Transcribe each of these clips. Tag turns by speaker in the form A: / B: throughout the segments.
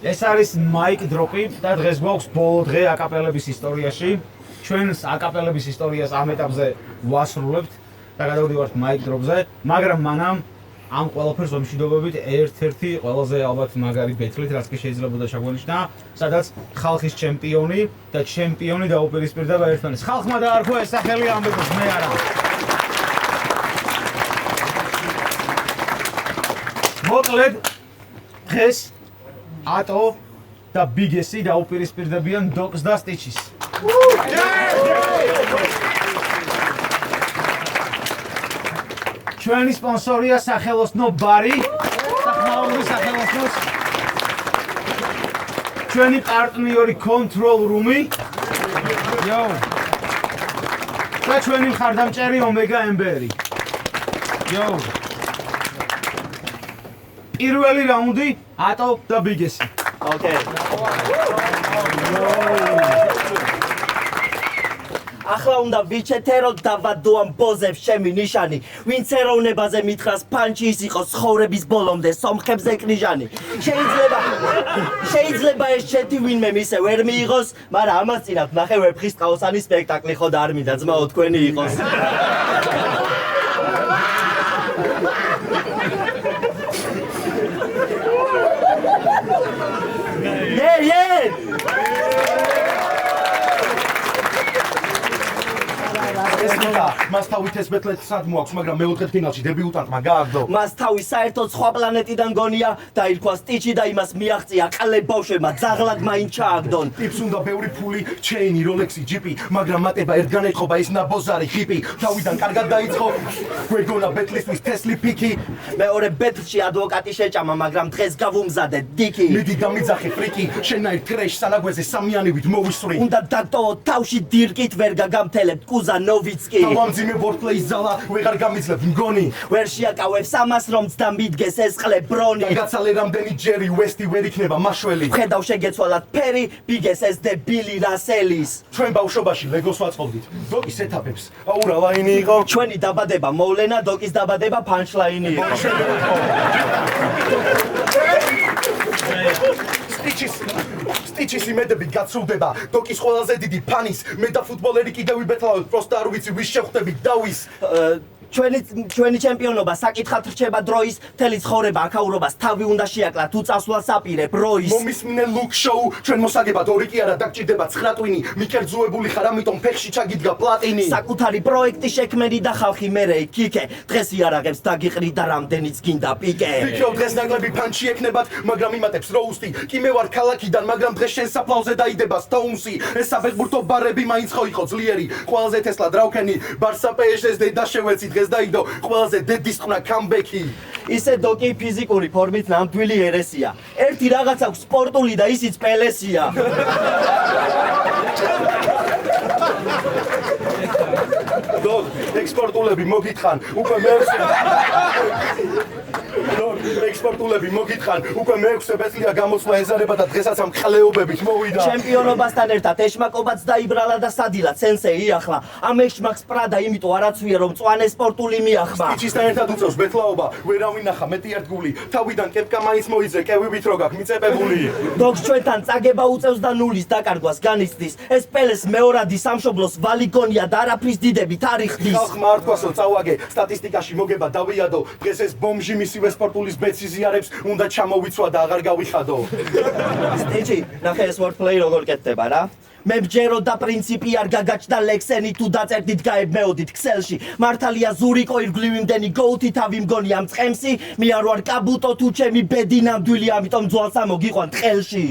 A: ეს არის მაიკ დროპი და დღეს გვაქვს ბოლო დღე აკაპელების ისტორიაში. ჩვენს აკაპელების ისტორიას ამ ეტაპზე ვასრულებთ და გადავდივართ მაიკ დროპზე, მაგრამ მანამ ამ ყველაფერს ვემშვიდობებით ერთ-ერთი ყველაზე ალბათ მაგარი ბეთლით, რაც კი შეიძლებოდა ჩაგვენიშნა, სადაც ხალხის ჩემპიონი და ჩემპიონი დაუპირისპირდება ერთმანეთს. ხალხმა დაარქვა ეს სახელი ამბობს, მე არა. მოკლედ დღეს ატო და ბიგესი დაუპირისპირდებიან დოკს და სტიჩის. ჩვენი სპონსორია სახელოსნო ბარი, სახმაური სახელოსნოს. ჩვენი პარტნიორი Control Room-ი. და ჩვენი მხარდამჭერი Omega Ember-ი. პირველი რაუნდი ატო და ბიგესი.
B: Okay. ახლა უნდა ვიჩეთეროთ და ვადო ბოზებს ჩემი ნიშანი. ვინც ეროვნებაზე მითხრას პანჩი ის იყოს ცხოვრების ბოლომდე სომხებზე კრიჟანი. შეიძლება ეს ჩეთი ვინმე მისე ვერ მიიღოს, მაგრამ ამას წინათ ნახე ვერფხისტყაოსანი სპექტაკლი ხო და არ მინდა ძმაო თქვენი იყოს.
C: მას თავი თესბეთლეთ სად მოაქვს, მაგრამ მეოთხე ფინალში დებიუტანტმა გააგდო.
B: მას თავი საერთოდ სხვა პლანეტიდან გონია და ირქვა სტიჩი და იმას მიაღწია ყალე ბავშვებმა ძაღლად მაინც ჩააგდონ.
C: ტიპს უნდა ბევრი ფული, ჩეინი, როლექსი, ჯიპი, მაგრამ მატება ერთგან ეთყობა ეს ნაბოზარი ჰიპი. თავიდან კარგად დაიწყო, გვეგონა ბეთლისთვის თესლი ფიქი.
B: მეორე ბეთლში ადვოკატი შეჭამა, მაგრამ დღეს გავუმზადე დიკი.
C: მიდი დამიძახე ფრიკი, შენაირ ტრეშ სანაგვეზე სამიანივით მოვისვრი.
B: უნდა დაგტოვო თავში დირკით ვერ გაგამთელებთ კუზა ნოვიცკი.
C: თავამძიმე ვორდპლეის ზალა ვეღარ გამიძლებ მგონი.
B: ვერ შეაკავებს ამას რომ ცდა მიდგეს ეს ყლე ბრონი.
C: გაცალე რამდენი ჯერი ვესტი ვერ იქნება მაშველი.
B: ხედავ შეგეცვალათ ფერი ბიგეს ეს დებილი რასელის.
C: ჩვენ ბავშვობაში ლეგოს ვაწყობდით. დოკის ეთაპებს აურა ლაინი იყო.
B: ჩვენი დაბადება მოვლენა, დოკის დაბადება პანჩლაინი იყო.
C: სტიჩის იმედები გაცრუდება, დოკის ყველაზე დიდი ფანის, მე და ფუტბოლერი კიდევ ვიბეთლავთ, პროსტა არ ვიცი ვის შევხვდებით დავის.
B: ჩვენი ჩემპიონობა საკითხად რჩება დროის, მთელი ცხოვრება აქაურობას თავი უნდა შეაკლა თუ წასვლა საპირე ბროის.
C: მომისმინე ლუკ შოუ, ჩვენ მოსაგებად ორი კი არა დაგჭირდება 9 ტვინი, მიკერძუებული ხარ ამიტომ ფეხში ჩაგიდგა პლატინი.
B: საკუთარი პროექტი შექმენი და ხალხი მერე კიკე, დღეს იარაღებს დაგიყრი და რამდენიც გინდა პიკე.
C: ვიქნებ დღეს ნაკლები პანჩი ექნებათ, მაგრამ იმატებს როუსტი, კი მე ვარ ქალაქიდან, მაგრამ დღეს შენ საფლავზე დაიდება სტოუნსი. ეს საფეხბურთო ბარები მაინც ხო იყო ძლიერი, ყველაზე თესლა დრავქენი, ბარსა PSG-ს დედა შევეცი დღეს დაიდო, ყველაზე დედის ყნა კამბექი.
B: ისე დოკი ფიზიკური ფორმით ნამდვილი ერესია. ერთი რაღაც აქვს სპორტული და ისიც პელესია.
C: დოკ, ექსპორტულები მოგითხან, უკვე მეექვსე. დოკ, ექსპორტულები მოგითხან, უკვე მეექვსე ბეთლია გამოსვლა ეზარება და დღესაც ამ ყლეობებით მოვიდა.
B: ჩემპიონობასთან ერთად ეშმაკობაც დაიბრალა და სადილად სენსეი ახლა. ამ ეშმაკს პრადა იმიტომ არაცვია რომ მწვანე სპორტული მიახმა.
C: სტიჩისთან ერთად უწევს ბეთლაობა, ვერავინ ნახა მეტი ერთგული, თავიდან კეპკა მაინც მოიძე, კევივით რო გაქვს მიწებებული.
B: დოქს ჩვენთან წაგება უწევს და ნულის დაკარგვას განიცდის. ეს პელეს მეორადი სამშობლოს ვალიგონია და არაფრის დიდებით არ იხდის.
C: ხალხმა არ თქვასო წავაგე, სტატისტიკაში მოგება დავიადო, დღეს ეს ბომჟი მისივე სპორტულის ბედს იზიარებს, უნდა ჩამოვიცვა და აღარ გავიხადო.
B: სტიჩი, ნახე ეს wordplay როგორ კეთდება რა? მე მჯერო და პრინციპი არ გაგაჩნდა ლექსენი თუ დაწერდით გაებმეოდით ქსელში. მართალია ზურიკო ირგლივი მდენი გოუთი თავი მგონი ამ წყემსი, მე არ ვარ კაბუტო თუ ჩემი ბედი ნამდვილი, ამიტომ ძვალს ამოგიყვანთ ხელში.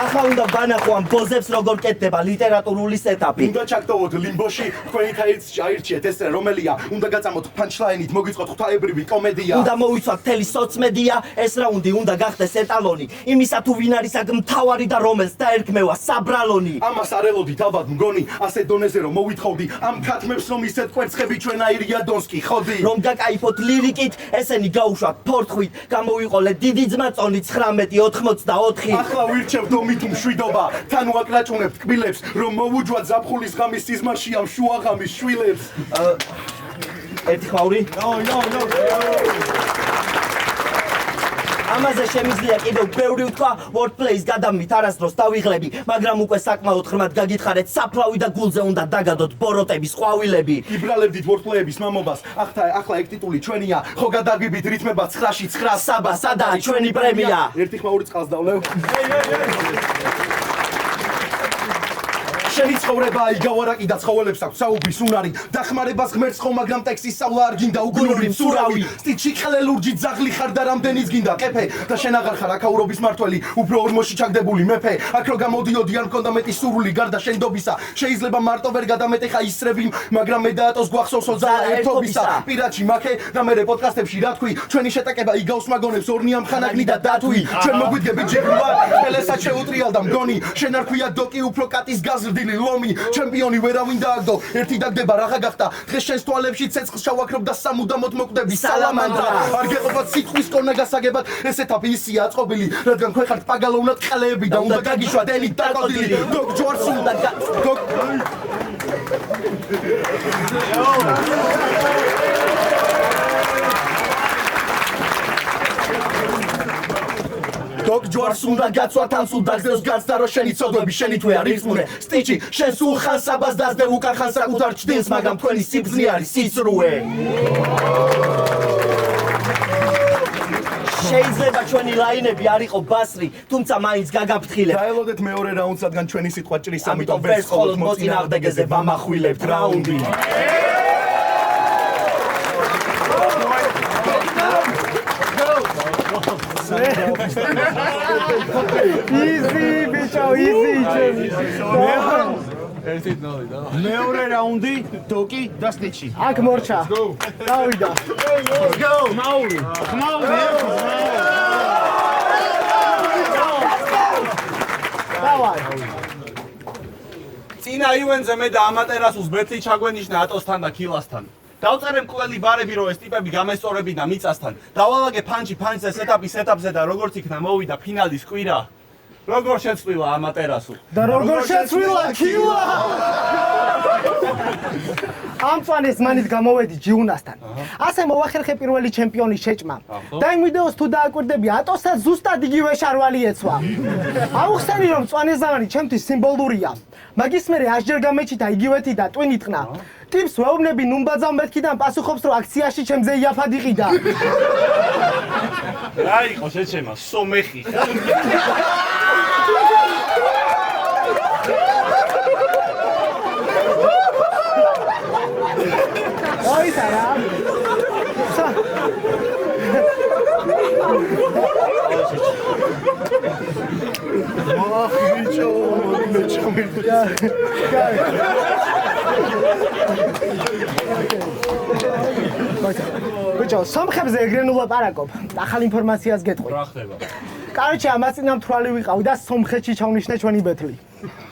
B: ახლა უნდა ვანახო ამ ბოზებს როგორ კეთდება ლიტერატურული სეტაპი.
C: უნდა ჩაგდოვოთ ლიმბოში, თქვენი თაირცი აირჩიეთ ესე რომელია, უნდა გაწამოთ პანჩლაინით, მოგიწყოთ ღვთაებრივი კომედია.
B: უნდა მოვიცვათ მთელი სოცმედია, ეს რაუნდი უნდა გახდეს ეტალონი. იმისა თუ ვინ არის აქ მთავარი და რომელს დაერქმევა საბრალონი.
C: ამას არ ელოდით ალბათ მგონი, ასე დონეზე რომ მოვითხოვდი, ამ ქათმებს რომ ისეთ კვერცხები ჩვენაირი ადონსკი ხოდი.
B: რომ გაკაიფოთ ლირიკით, ესენი გაუშვათ ფორთხვით, გამოვიყოლეთ დიდი ძმა წონი 1984.
C: ახლა ვირჩევ დომით მშვიდობა, თან ვაკრაჭუნებთ კბილებს, რომ მოვუჯვათ ზაფხულის ღამის სიზმარში ამ შუაღამის შვილებს.
B: ერთი ხმაური? ამაზე შემიძლია კიდევ ბევრი ვთქვა, wordplay-ს გადამვით არასდროს დავიღლები, მაგრამ უკვე საკმაოდ ღრმად გაგითხარეთ, საფლავი და გულზე უნდა დაგადოთ ბოროტების ყვავილები.
C: იბრალებდით wordplay-ების მამობას. ახლა ეგ ტიტული ჩვენია. ხო გადაგიბით რითმება 9-ში 9
B: საბა, სადაა ჩვენი პრემია?
C: ერთი ხმა ორი წყალს დავლევ. შენი ცხოვრება იგავარაკი და ცხოველებს აქვს საუბრის უნარი. დახმარებას ღმერთს ხო, მაგრამ ტექსტის სწავლა არ გინდა, უგუნური მსურავი. სტიჩი ხელელურჯი ძაღლი ხარ და რამდენიც გინდა ყეფე და შენ აღარ ხარ აქაურობის მართველი, უფრო ორმოში ჩაგდებული მეფე. აქ რო გამოდიოდი არ მქონდა მეტი სურვილი გარდა შენდობისა. შეიძლება მარტო ვერ გადამეტეხა ისრები, მაგრამ მე დაატოს გვახსოვსო ძალა ერთობისა. პირადში მაქე და მე პოდკასტებში რა თქვი, ჩვენი შეტაკება იგავს მაგონებს ორნია მხანაგნი და დათვი. ჩვენ მოგვიდგებით ჯიგრვა, ხელესაც შეუტრიალდა მგონი, შენ არ ქვია დოკი უფრო კატის გაზრდი ლომი ჩემპიონი ვერავინ დააგდო ერთი დაგდება რაღა გახდა დღეს შენს თვალებში ცეცხლს შავაქრობ და სამუდამოდ მოკვდები სალამანდრა არ გეყოფათ სიტყვის კონა გასაგებად ეს ეტაპი ისია აწყობილი რადგან ქვე ხართ პაგალოვნად ყელეები და უნდა გაგიშვათ ელი დაკოდილი დოკ ჯვარს უნდა დოკ დოკ ჯვარს უნდა გაცვათ ამ სულ დაგზევს განცდა რო შენი ცოდვები შენი თვე არ ირწმუნე სტიჩი შენ სულ ხან საბას დასდე უკან ხან საკუთარ ჩდილს მაგრამ თქვენი სიბრძნე არის სიცრუე შეიძლება ჩვენი ლაინები არ იყო ბასრი თუმცა მაინც გაგაფრთხილებ დაელოდეთ მეორე რაუნდს რადგან ჩვენი სიტყვა ჭრის ამიტომ ვერც ხოლმე მოწინააღმდეგეზე ვამახვილებთ რაუნდი
A: Easy, bicho, easy. ერთით ნოლი და მეორე რაუნდი დოკი და სტიჩი.
D: აქ მორჩა. დავიდა.
A: Let's go. ხმაური.
D: დავაი.
E: წინა ივენზე მე და ამატერასუს ბეთლი ჩაგვენიშნა ატოსთან და ქილასთან. დავწერე მკვლელი ბარები რომ ეს ტიპები გამესწორებინა მიწასთან. დავალაგე ფანჩი ფანჩზე სეტაპზე და როგორც იქნა მოვიდა ფინალის კვირა. როგორ შეცვლილა ამატერასუ?
D: და როგორ შეცვლილა ქილა? ამ წვანეს მანით გამოვედი ჯიუნასთან. ასე მოვახერხე პირველი ჩემპიონის შეჭმა. და იმ ვიდეოს თუ დააკვირდები ატოსაც ზუსტად იგივე შარვალი ეცვა. აუხსენი რომ წვანეზავანი ჩემთვის სიმბოლურია. მაგის მერე ასჯერ გამეჩიტა იგივეთი და ტვინი ტყნა. ტიპს ვეუბნები ნუმბაძავ მეთქიდან პასუხობს რომ აქციაში ჩემზე იაფად იყიდა.
E: რა იყო შეჩემა? სომეხი ხა?
D: Oi, Sara.
C: bicho, me chamé.
D: ბიჭო, სომხებზე ეგრენულად არ აკობ. ახალ ინფორმაციას გეტყვი.
E: რა ხდება?
D: კაროჩე, ამას წინა მთვრალი ვიყავი და სომხეთში ჩავნიშნე ჩვენი ბეთლი.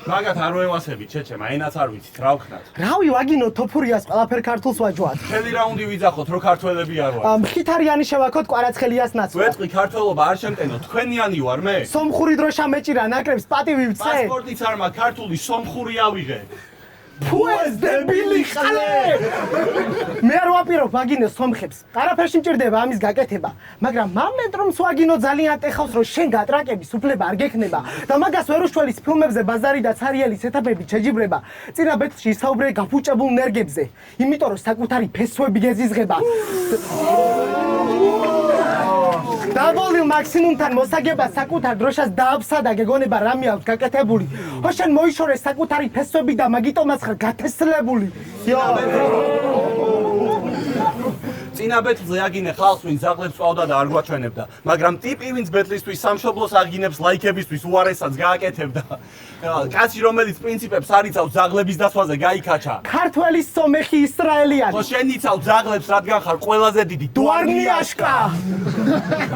E: მაგათ არ ვევასებით, შეჩემა, ენაც არ ვიცით, რა ვქნათ?
D: რავი, ვაგინო თოფურიას ყველაფერ ქართულს ვაჯვათ.
E: მთელი რაუნდი ვიძახოთ, რო ქართველები არ ვარ.
D: მხითარიანი შევაქოთ კვარაცხელიას ნაცვლად.
E: ვეთყვი ქართველობა არ შემტენო, თქვენიანი ვარ მე.
D: სომხური დროშა მეჭირა, ნაკრებს პატივი ვცე.
E: პასპორტიც არ მაქვს, ქართული სომხური ავიღე.
D: თუ ეს დებილი ხალე! მე არ ვაპირობ ვაგინო სომხებს. არაფერში მჭირდება ამის გაკეთება, მაგრამ მომენტ რომ სვაგინო ძალიან ტეხავს რომ შენ გატრაკების უფლება არ გექნება და მაგას ვერუშველის ფილმებზე ბაზარი და ცარიელის ეთაპები შეჯიბრება. წინა ბეთლში ისაუბრე გაფუჭებულ ნერგებზე, იმიტომ რომ საკუთარი ფესვები გეზიზღება. დაბოლილ მაქსიმუმთან მოსაგება საკუთარ დროშას დააბსა და გეგონება რამე აქვს გაკეთებული. ხო შენ მოიშორე საკუთარი ფესვები და მაგიტომაც ხარ გათესლებული.
E: წინა ბეთლზე აგინე ხალხს ვინც ზაღლებს წვავდა და არ გვაჩვენებდა, მაგრამ ტიპი ვინც ბეთლისთვის სამშობლოს აგინებს ლაიქებისთვის უარესად გააკეთებდა. კაცი რომელიც პრინციპებს არ იცავს ზაღლების დასვაზე გაიქაჩა.
D: ქართველის სომეხი ისრაელიანი.
E: ხო შენ იცავ ზაღლებს რადგან ხარ ყველაზე დიდი
D: დუარნიაშკა.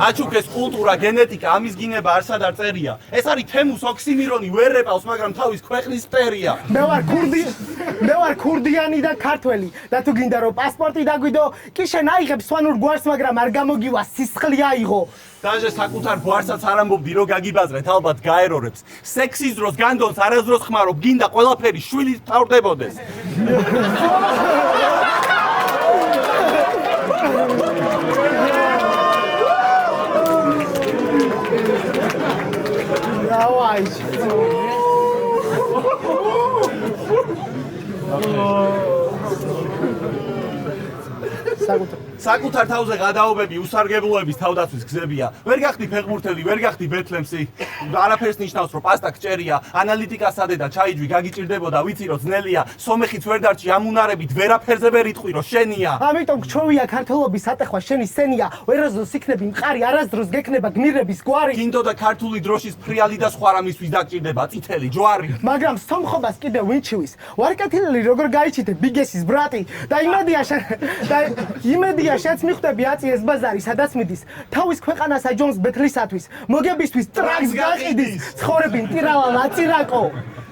E: აჩუქეს კულტურა, გენეტიკა, ამის გინება არსად არ წერია. ეს არის თემუს ოქსიმირონი, ვერ რეპავს, მაგრამ თავის ქვეყნის მტერია.
D: მე ვარ ქურდიანი და ქართველი და თუ გინდა რომ პასპორტი დაგვიდო, კი შენ აიღებ სვანურ გვარს, მაგრამ არ გამოგივა სისხლი აიღო.
E: დაჟე საკუთარ გვარსაც არ ამბობდი რომ გაგიბაზრეთ, ალბათ გაერორებს. სექსის დროს განდონს არასდროს ხმარობ, გინდა ყველაფერი შვილით თავდებოდეს.
D: კაიჩი.
E: საკუთარ თავზე გადაობები უსარგებლოების თავდაცვის გზებია. ვერ გახდი ფეხბურთელი, ვერ გახდი ბეთლემსი. არაფერს ნიშნავს, რომ პასტა გჭერია, ანალიტიკა სადე და ჩაიჯვი გაგიჭირდებოდა, ვიცი რომ ძნელია. სომეხიც ვერ დარჩი ამ უნარებით, ვერაფერზე ვერ იტყვი რომ შენია.
D: ამიტომ გჩვევია ქართლობის ატეხვა შენი სენია. ვერასდროს იქნები მყარი, არასდროს გექნება გმირების გვარი.
E: გინდო და ქართული დროშის ფრიალი და სხვა რამისთვის დაგჭირდება წითელი ჯვარი.
D: მაგრამ სომხობას კიდევ ვინჩივის. ვარკეთილელი როგორ გაიჩიტე ბიგესის ბრატი და იმედია შეც მიხვდები აწიეს ბაზარი სადაც მიდის. თავის ქვეყანასა ჯონს ბეთლისათვის. მოგებისთვის ტრაქს გაყიდის. ცხოვრებინ ტირალა ლაწირაკო.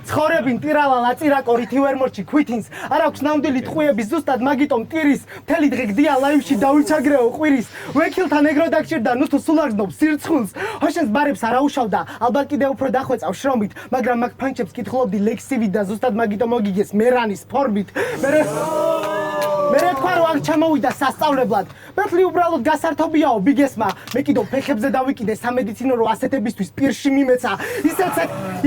D: ცხოვრებინ ტირალა ლაწირაკო რითი ვერ მორჩი ქვითინს. არ აქვს ნამდვილი ტყუები ზუსტად მაგიტომ ტირის. მთელი დღე გდია ლაივში დავიცაგრეო ყვირის. ვექილთან ეგრო დაგჭირდა ნუსო სულ არ გზნობს სირცხულს. ჰოშენს ბარებს არ აუშავდა. ალბათ კიდევ უფრო დახვეწავ შრომით. მაგრამ მაგ ფანჩებს კითხულობდი ლექსივით და ზუსტად მაგიტომ მოგიგეს მერანის ფორმით. მე თქვა რომ აქ ჩამოვიდა სასწავლებლად. ბეთლი უბრალოდ გასართობიაო ბიგესმა. მე კიდევ ფეხებზე დავიკიდე სამედიცინო რომ ასეთებისთვის პირში მიმეცა.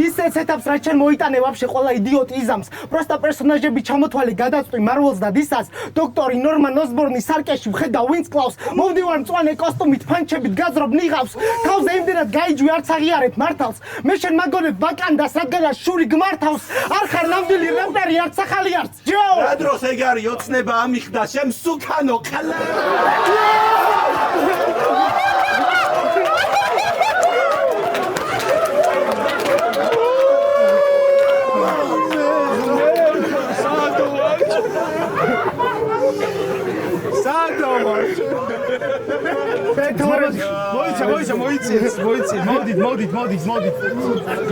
D: ისეთ ეტაპს რაც ჩვენ მოიტანე ვაფშე ყველა იდიოტი იზამს. პროსტა პერსონაჟები ჩამოთვალე გადაწყვი მარველს და დისას. დოქტორი ნორმან ოსბორნი სარკეში ვხედავ ვინც კლავს. მოვდივარ მწვანე კოსტუმით ფანჩებით გაძრობ ნიღავს. თავზე იმდენად გაიჯვი არც აღიარებ მართალს. მე შენ მაგონებ ბაკანდას რადგანაც შური გმართავს. არ ხარ ნამდვილი რეპერი არც ახალი არც ჯო.
E: რა დროს ეგ არის ოცნება ამიხდა შენ სუკანო ყლა.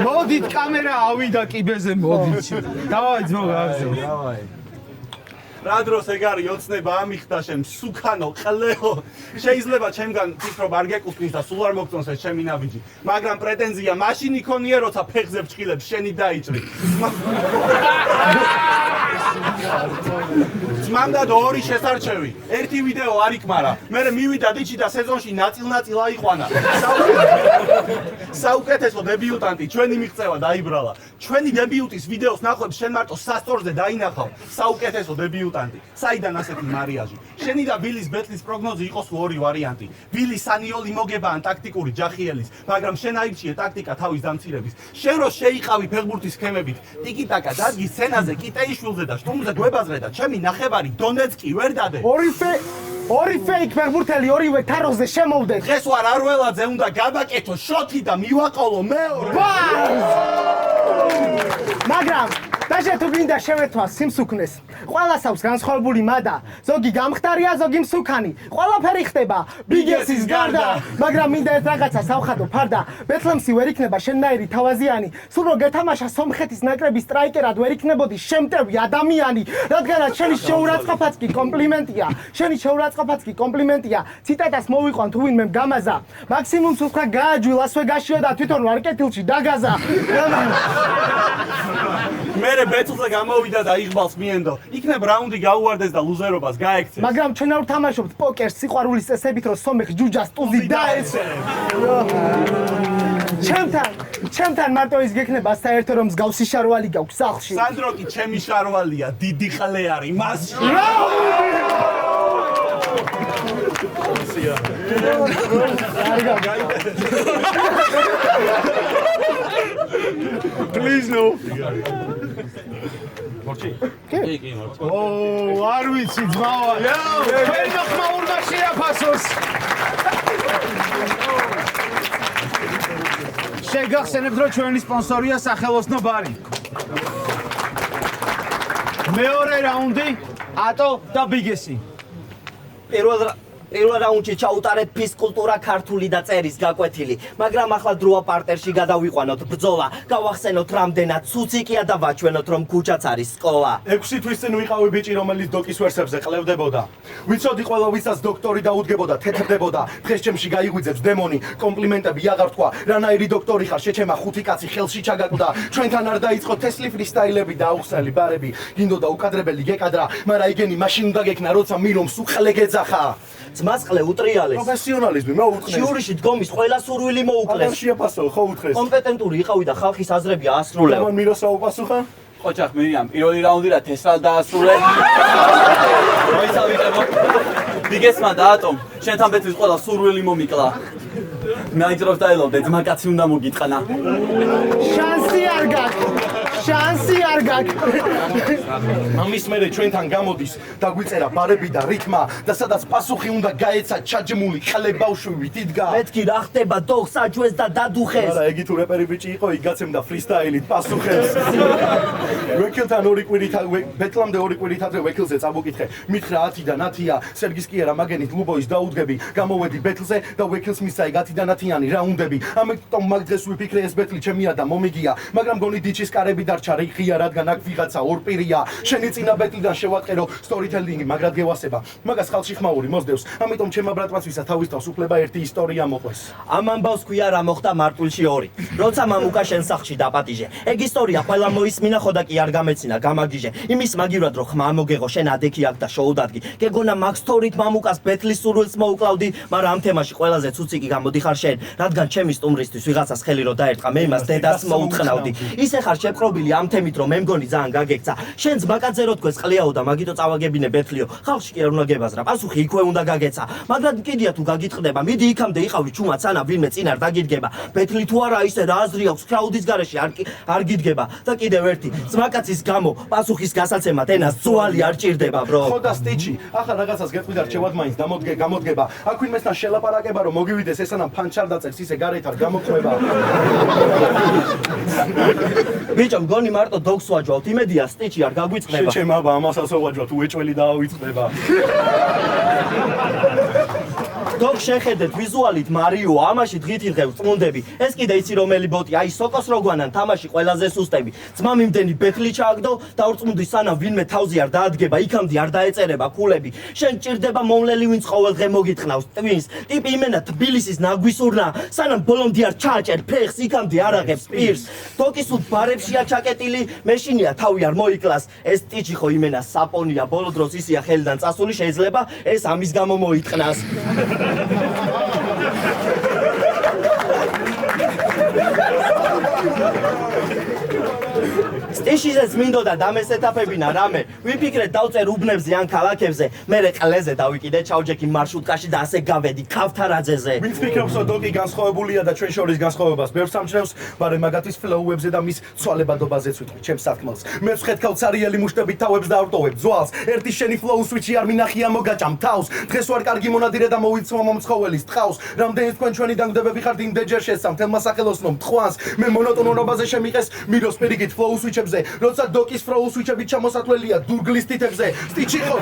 A: მოდით კამერა ავიდა კიბეზე მოდით. დავაი ძმო გავზო.
E: რა დროს ეგ არის ოცნება ამიხდა შენ სუკანო ყლეო. შეიძლება ჩემგან ფიქრობ არ გეკუთვნის და სულ არ მოგწონს ეს ჩემი ნაბიჯი. მაგრამ პრეტენზია მაშინ იქონია როცა ფეხზე ფჭყილებს შენი დაიჭრი. ძმამდად ორი შესარჩევი. ერთი ვიდეო არ იკმარა. მე მივიდა დიჩი და სეზონში ნაწილ-ნაწილ აიყვანა. საუკეთესო დებიუტანტი ჩვენი მიღწევა დაიბრალა. ჩვენი დებიუტის ვიდეოს ნახვებს შენ მარტო სასტორზე დაინახავ. საუკეთესო დებიუტანტი. საიდან ასეთი მარიაჟი? შენი და ბილის ბეთლის პროგნოზი იყო სულ ორი ვარიანტი. ბილი სანიოლი მოგება ან ტაქტიკური ჯახიელის, მაგრამ შენ აირჩიე ტაქტიკა თავის დამცირების. შენ რო შეიყავი ფეხბურთის სქემებით, ტიკიტაკა დადგის სცენაზე კიტეიშვილზე და შტუმზე გვებაზრე და ჩემი ნახევარი დონეცკი ვერ დადე.
D: ორი ფეიქ ფეხბურთელი ორივე თაროზე შემოვდეთ.
E: დღეს ვარ არველაძე უნდა გაბაკეთო შოთი და მივაყოლო მეორე.
D: მაგრამ დაჟე თუ გინდა შევეთვა სიმსუქნეს. ყველას აქვს განსხვავებული მადა. ზოგი გამხდარია, ზოგი მსუქანი. ყველაფერი ხდება ბიგესის გარდა. მაგრამ მინდა ერთ რაღაცა სამხატო ფარდა. ბეთლემსი ვერ იქნება შენნაირი თავაზიანი. სულ რო გეთამაშა სომხეთის ნაკრების სტრაიკერად ვერ იქნებოდი შემტევი ადამიანი. რადგანაც შენი შეურაცხყოფაც კი კომპლიმენტია. შენი შეურაცხყოფაც კი კომპლიმენტია. ციტატას მოვიყვან თუ ვინმე გამაზა. მაქსიმუმ სულხა გააჯვი ლასვეგასშიო და თვითონ ვარკეთილში დაგაზა.
E: მერე ბეთლზე გამოვიდა და იღბალს მიენდო. იქნებ რაუნდი გაუვარდეს და ლუზერობას გაექცეს.
D: მაგრამ ჩვენ არ ვთამაშობთ პოკერს სიყვარულის წესებით, რომ სომეხ ჯუჯას ტუზი დაეცე. ჩემთან მარტო ის გექნება საერთო რომ მსგავსი შარვალი გაქვს სახლში.
E: სანდრო კი ჩემი შარვალია, დიდი ყლე არის მასში.
A: Please no. Morchi. კი. არ ვიცი ძმავა. ვერ მოხმაურდა შეაფასოს. შეგახსენებთ რომ ჩვენი სპონსორია სახელოსნო ბარი. მეორე რაუნდი ატო და ბიგესი.
B: პირველ რაუნდში ჩაუტარეთ ფიზკულტურა ქართული და წერის გაკვეთილი, მაგრამ ახლა დროა პარტერში გადავიყვანოთ ბრძოლა, გავახსენოთ რამდენად ცუციკია და ვაჩვენოთ რომ ქუჩაც არის სკოლა.
C: 6 თვის წინ ვიყავი ბიჭი, რომელიც დოკის ვერსებზე ყლევდებოდა. ვიცოდი ყველა ვისაც დოქტორი დაუდგებოდა, თეთრდებოდა. დღეს ჩემში გაიღვიძებს დემონი, კომპლიმენტები აღარ თქვა. რანაირი დოქტორი ხარ, შეჩემა ხუთი კაცი ხელში ჩაგაკვდა. ჩვენთან არ დაიწყო თესლი ფრისტაილები და აუხსნელი ბარები. გინდოდა უკადრებელი გეკადრა, მაგრამ იგენი მაშინ უნდა გექნა, როცა მირომ სუხლე გეძახა.
B: ძმასყლე უტრიალეს.
C: პროფესიონალიზმი მოუწყნეს.
B: შიურიში დგომის ყველა სურვილი მოუკლეს.
C: შეაფასო ხო უთხრეს.
B: კომპეტენტური იყავი და ხალხის აზრები აასრულებდა.
C: ამან მიროს რა უპასუხა?
E: ოჯახ მირიამ პირველი რაუნდი რა თესალ დაასრულე. მოიცავიტებო. ბიგესმა დაატომ, შენთან ბეთლის ყველა სურვილი მომიკლა. მეაიძროს დაელოდე, ძმაკაცი უნდა მოგიტყნა.
D: შანსი არ გაქვს. შანსი არ გაქვს.
C: ამის მერე ჩვენთან გამოდის და გვიწერა ბარები და რითმა და სადაც პასუხი უნდა გაეცა ჩაჯმული ხლებავშვივით იდგა.
B: მეთქი რა ხდება დოხს აჯვეს და დადუხეს.
C: არა, იგი თუ რეპერი ბიჭი იყო, იქ გაცემდა ფრისტაილით პასუხებს. ვეკილთან ორი კვირით ბეთლამდე ორი კვირით ადრე ვეკილზე წამოკითხე. მითხრა 10-დან 10-ია, სერგის კი არა, მაგენით ლუბოის დაუდგები. გამოვედი ბეთლზე და ვეკილს მისცაი 10-დან 10-იანი რაუნდები. ამიტომ მაგ დღეს ვიფიქრე ეს ბეთლი ჩემია და მომიგია, მაგრამ გონი დიჩის კარები დარჩა რიხია, რადგან აქ ვიღაცა ორპირია. შენი წინა ბეთლიდან შევატყერო სტორიტელინგი, მაგრად გევასება. მაგას ხალხში ხმაური მოსდევს. ამიტომ ჩემმა ბრატმაც ვისა თავის თავს უფლება ერთი ისტორია მოყვეს.
B: ამ ამბავს ქვია რა მოხდა მარტვილში 2. როცა მამუკა შენ სახლში დაპატიჟე. ეგ ისტორია ყველა მოისმინა ხო და კი არ გამეცინა, გამაგიჟე. იმის მაგივრად რო ხმა მოგეღო შენ ადექი აქ და შოუ დადგი. გეგონა მაგ სტორით მამუკას ბეთლის სურვილს მოუკლავდი, მაგრამ ამ თემაში ყველაზე ცუციკი გამოდიხარ შენ, რადგან ჩემი სტუმრისთვის ვიღაცას ხელი რო დაერტყა, მე იმას დედას მოუთხნავდი. ისე ხარ შეპყრობილი ამ თემით რომ მე მგონი ძალიან გაგექცა. შენ ძმაკაძე რო თქვეს ყლიაო და მაგიტო წავაგებინე ბეთლიო. ხალხში კი არ უნდა გებაზრა, პასუხი იქვე უნდა გაგეცა. მაგრამ კიდია თუ გაგიტყდება, მიდი იქამდე იყავი ჩუმად სანა ვინმე წინ არ დაგიდგება. ბეთლი თუ არა ისე რა აზრი აქვს კრაუდის გარეშე არ გიდგება. და კიდევ ერთი, ძმაკაცის გამო პასუხის გასაცემად ენას ძვალი არ ჭირდება, ბრო.
C: ხო და სტიჩი, ახლა რაღაცას გეტყვი და რჩევად მაინც გამოდგება. აქ ვინმესთან შელაპარაკება რომ მოგივიდეს ესანამ ფანჩარ დაწერს ისე გარეთ არ გამოყვება.
B: ბიჭო, მგონი მარტო დოგს ვაჯვავთ, იმედია სტიჩი არ გაგვიწყდება.
C: შეჩემაბა ამასაც ვაჯვავთ, უეჭველი დაავიწყდება.
B: დოგ შეხედეთ ვიზუალით მარიო, ამაში დღით იღებს წმუნდები. ეს კიდე იცი რომელი ბოტი, აი სოკოს როგვანან თამაში ყველაზე სუსტები. ძმა მიმდენი ბეთლი ჩააგდო და ურწმუნდი სანამ ვინმე თავზე არ დაადგება, იქამდე არ დაეწერება ქულები. შენ ჭირდება მომლელი ვინც ყოველდღე მოგიტყნავს ტვინს. ტიპი იმენა თბილისის ნაგვისურნა, სანამ ბოლომდე არ ჩააჭერ ფეხს, იქამდე არ აღებს პირს. დოკის უდ ბარებშია ჩაკეტილი, მეშინია თავი არ მოიკლას. ეს ტიჩი ხო იმენა საპონია, ბოლო დროს ისია ხელიდან წასული, შეიძლება ეს ამის გამო მოიტყნას. სტიშიზეც მინდოდა დამესეთაფებინა რამე, ვიფიქრეთ დავწერ უბნებზე ან ქალაქებზე, მერე ყლეზე დავიკიდე ჩავჯექი მარშრუტკაში და ასე გავედი ქავთარაძეზე.
C: ვინც ფიქრობს, რომ დოკი განსხვავებულია და ჩვენ შორის განსხვავებას ბევრს ამჩნევს, მაგრამ მაგათის ფლოუებზე და მის ცვალებადობაზეც ვიტყვი ჩემს სათქმელს. მე ვსხედქავ цаრიელი მუშტებით თავებს და ავტოვებ ძვალს. ერთი შენი ფლოუს ვიჩი არ მინახია მოგაჭამ თავს. დღეს ვარ კარგი მონადირე და მოვიცვა მომცხოველის ტყავს. რამდენი თქვენ ჩვენი დაგდებები ხართ იმდენჯერ შესამ თელმა სახელოსნო მტხვანს. მე მონოტონურობაზე შემიყეს მიროს პირიქით ფლოუს ვიჩებზე. როცა დოკის ფლოუს ვიჩებით ჩამოსათვლელია დურგლის თითებზე. სტიჩი ხო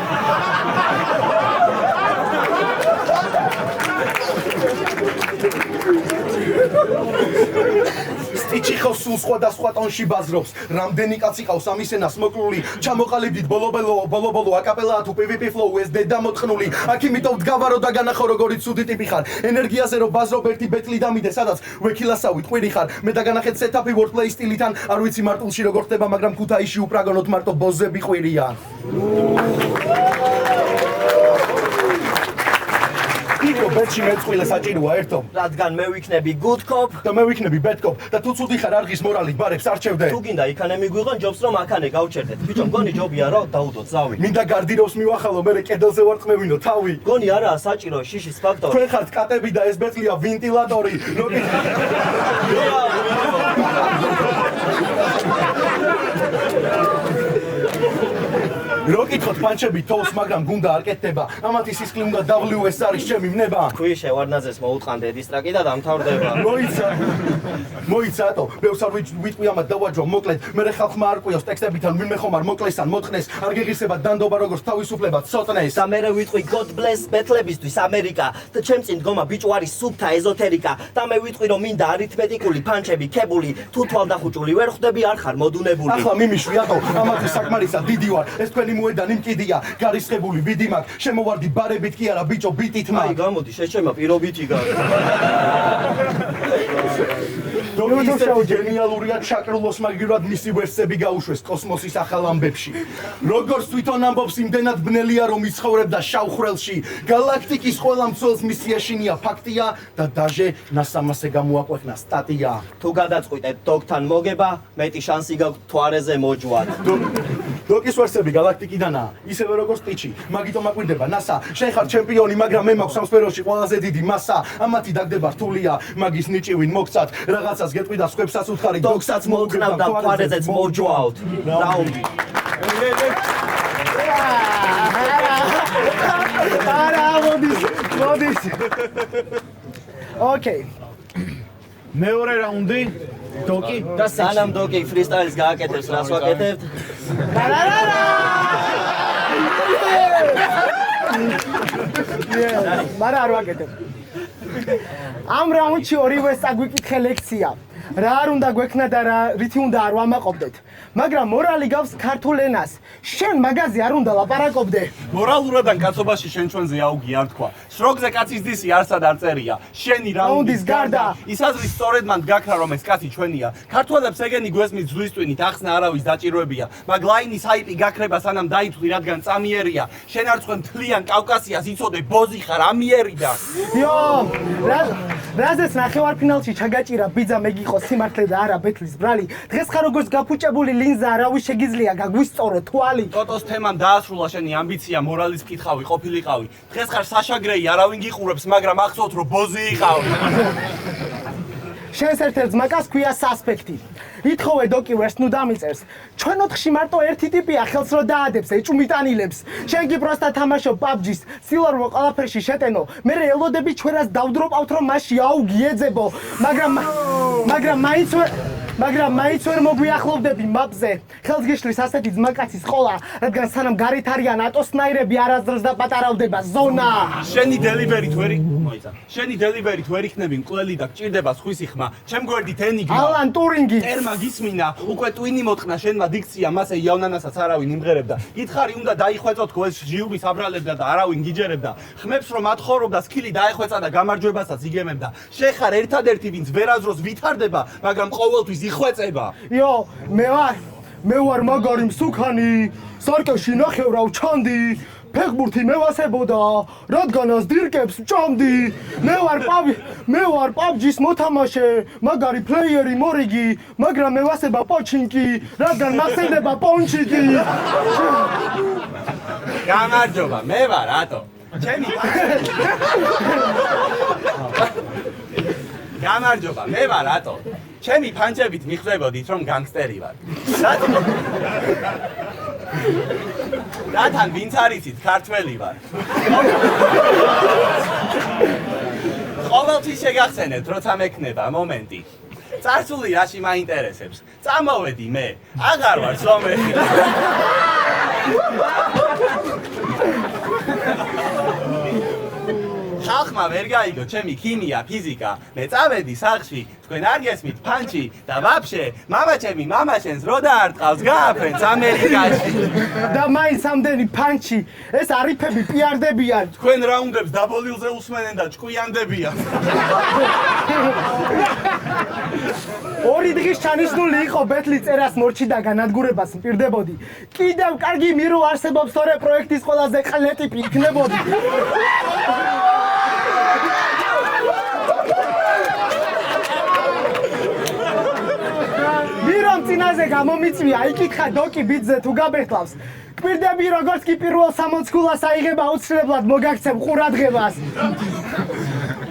C: სტიჩი ხო სულ სხვადასხვა ტონში ბაზრობს. რამდენი კაცი ყავს ამის ენას მოკლული. ჩამოყალიბდით ბოლო აკაპელაა თუ PvP flow ეს დედა მოთხნული. აქ იმიტომ ვდგავარო და განახო როგორი ცუდი ტიპი ხარ. ენერგიაზე რო ბაზრობ ერთი ბეთლი დამიდე სადაც ვექილასავით ყვირი ხარ. მე დაგანახეთ სეტაპი wordplay სტილითან არ ვიცი მარტულში როგორ ხდება მაგრამ ქუთაისში უპრაგონოთ მარტო ბოზები ყვირია. იქო ბეთში მეწყვილე საჭიროა ერთო.
B: რადგან მე ვიქნები good cop
C: და მე ვიქნები bad cop და თუ ცუდი ხარ არღის მორალით ბარებს არჩევდე.
B: თუ გინდა იქანე მიგვიღონ ჯობს რომ აქანე გავჩერდეთ. ბიჭო მგონი ჯობია რომ დაუდოთ ზავი.
C: მინდა გარდირობს მივახალო მე კედელზე ვარ წმევინო თავი.
B: გონი არაა საჭირო შიშის ფაქტორი.
C: თქვენ ხართ კატები და ეს ბეთლია ვენტილატორი. როკითხოთ პანჩები თოვს, მაგრამ გუნდა არ კეთდება. ამათი სისხლი უნდა დავლიო ეს არის ჩემი მნება.
B: ქვი შევარნაძეს მოუტყანდე დისტრაკი და დამთავრდება.
C: მოიცატო, ბევრს არ ვიტყვი ამათ დავაჯვა მოკლედ. მე ხალხმა არ ყვიოს ტექსტებიდან ვინმე ხომ არ მოკლეს ან მოთხნეს. არ გეღისება დანდობა როგორც თავისუფლება ცოტნეს.
B: და მე ვიტყვი God bless ბეთლებისთვის ამერიკა. და ჩემ წინ დგომა ბიჭო არის სუბთა ეზოთერიკა. და მე ვიტყვი რომ მინდა არითმეტიკული ფანჩები ქებული, თუ თვალდახუჭული ვერ ხვდები არ ხარ მოდუნებული.
C: ახლა მიმიშვიატო, ამათი საკმარისა დიდი ვარ. ეს თქვენი მოედანი მკიდია, გარისხებული ვიდი მაქვს. შემოვარდი ბარებით კი არა ბიჭო ბიტით მაქვს.
B: აი გამოდი შეჩემა პირობითი გარ.
C: დოკი ისეთი გენიალურია ჩაკრულოს მაგივრად მისი ვერსები გაუშვეს კოსმოსის ახალ ამბებში. როგორც თვითონ ამბობს იმდენად ბნელია რომ იცხოვრებდა შავ ხვრელში. გალაქტიკის ყველა მცველს მისი ეშინია ფაქტია და დაჟე ნასამასე გამოაკვეხნა სტატია.
B: თუ გადაწყვიტეთ დოგთან მოგება, მეტი შანსი გაქვთ თვარეზე მოჯვათ.
C: დოკის ვერსები გალაქტიკიდანაა, ისევე როგორც ტიჩი. მაგიტომ აკვირდება NASA, შენ ხარ ჩემპიონი, მაგრამ მე მაქვს ამ სფეროში ყველაზე დიდი მასა. ამათი დაგდება რთულია, მაგის ნიჭი ვინ მოგცათ, რაღაცას გეტყვი და სხვებსაც უთხარი,
B: დოგსაც მოვკნავ და თვარეზეც მოჯვავთ. რაუნდი.
D: არა, მოდის. ოკეი.
A: მეორე რაუნდი დოკი
B: და სანამ დოკი ფრისტაილს გააკეთებს, რას ვაკეთებთ?
D: მარა არ ვაკეთებ. ამ რაუნდში ორივეს წაგვიკითხე ლექცია. რა არ უნდა გვექნა და რითი უნდა არ ვამაყობდეთ. მაგრამ მორალი გავს ქართულ ენას. შენ მაგაზე არ უნდა ლაპარაკობდე.
E: მორალურადან კაცობაში შენ ჩვენზე აუგი არ თქვა. შროგზე კაცის დისი არსად არ წერია. შენი რაუნდის გარდა ის აზრი სწორედ მან გაქრა რომ ეს კაცი ჩვენია. ქართველებს ეგენი გვესმის ზღვისტვინით ახსნა არავის დაჭიროებია. მაგ ლაინის ჰაიპი გაქრება სანამ დაითვლი რადგან წამიერია. შენ არ წვენ თლიან კავკასიას იცოდე ბოზი ხარ ამიერიდა.
D: იო, რაზეც ნახევარფინალში ჩაგაჭირა ბიძა მეგიყო სიმართლე და არა ბეთლის ბრალი. დღეს ხარ როგორც გაფუჭებული ლინზა არავის შეგიძლია გაგვისწორო თვალი.
E: ტოტოს თემამ დაასრულა შენი ამბიცია მორალის მკითხავი ყოფილიყავი. დღეს ხარ საშაგრეი არავინ გიყურებს მაგრამ ახსოვთ რომ ბოზი იყავი.
D: შენს ერთ-ერთ ძმაკას ქვია სასპექტი. ითხოვე დოკი ვერს ნუ დამიწერს. ჩვენ ოთხში მარტო ერთი ტიპია ხელს რო დაადებს ეჭუმიტანილებს. შენ კი პროსტა თამაშობ PUBG-ს, სილარვო ყველაფერში შეტენო. მე ელოდები ჩვენას დავდროპავთ რომ მასში აუგი ეძებო. მაგრამ მაინც ვერ მოგვიახლოვდები მაპზე. ხელს გიშლის ასეთი ძმაკაცის ყოლა, რადგან სანამ გარეთ არიან ატოსნაირები არასდროს დაპატარავდება ზონა.
E: შენი დელივერით ვერ იქნები მკვლელი და გჭირდება სხვისი ხმა. ჩემ გვერდით ენიგმა.
D: ალან ტურინგი.
E: ტერმა გისმინა, უკვე ტვინი მოტყნა შენმა დიქცია, მასე იავნანასაც არავინ იმღერებდა. გითხარი უნდა დაიხვეწოთ გველს ჟიუბის აბრალებდა და არავინ გიჯერებდა. ხმებს რომ ათხოვობდა სკილი დაეხვეწა და გამარჯვებასაც იგემებდა. შეხარ ერთადერთი ვინც ვერაზროს ვითარდება, მაგრამ ყოველთვის იხვეწება.
D: იო, მე ვარ მაგარი მსუქანი, სარკეში ნახევრავ ჩანდი. ფეხბურთი მევასებოდა, რადგანაც დირკებს ვჭამდი. მე ვარ PUBG-ს მოთამაშე, მაგარი პლეიერი მორიგი, მაგრამ მევასება პოჩინკი, რადგან მახსენდება პონჩიკი.
E: გამარჯობა, მე ვარ ატო. გამარჯობა, მე ვარ ატო. ჩემი ფანჯებით მიხვდებოდით რომ განგსტერი ვარ. რათან ვინც არ იცით, ქართველი ვარ. ყოველთვის შეგახსენებთ, როცა მექნება მომენტი. წარსული რაში მაინტერესებს. წამოვედი მე, აღარ ვარ სომეხი. ხალხმა ვერ გაიგო ჩემი ქიმია, ფიზიკა. მე წავედი სახლში, თქვენ არ გესმით ფანჩი და ვაფშე, მამა ჩემი მამა შენს რო დაარტყავს გააფრენს ამერიკაში.
D: და მაინც ამდენი ფანჩი, ეს არიფები პიარდებიან.
E: თქვენ რაუნდებს დაბოლილზე უსმენენ და ჭკვიანდებიან.
D: ორი დღის ჩანიშნული იყო ბეთლი წერას მორჩი და განადგურებას მპირდებოდი. კიდევ კარგი მირო არსებობს თორე პროექტის ყველაზე ყლე ტიპი იქნებოდი. მირომ წინაზე გამომიწვია, იკითხა დოკი ბიძზე თუ გაბეჭდავს. გვირდები როგორც კი პირველ 60 ქულას აიღება უცვლებლად მოგაქცევ ყურადღებას.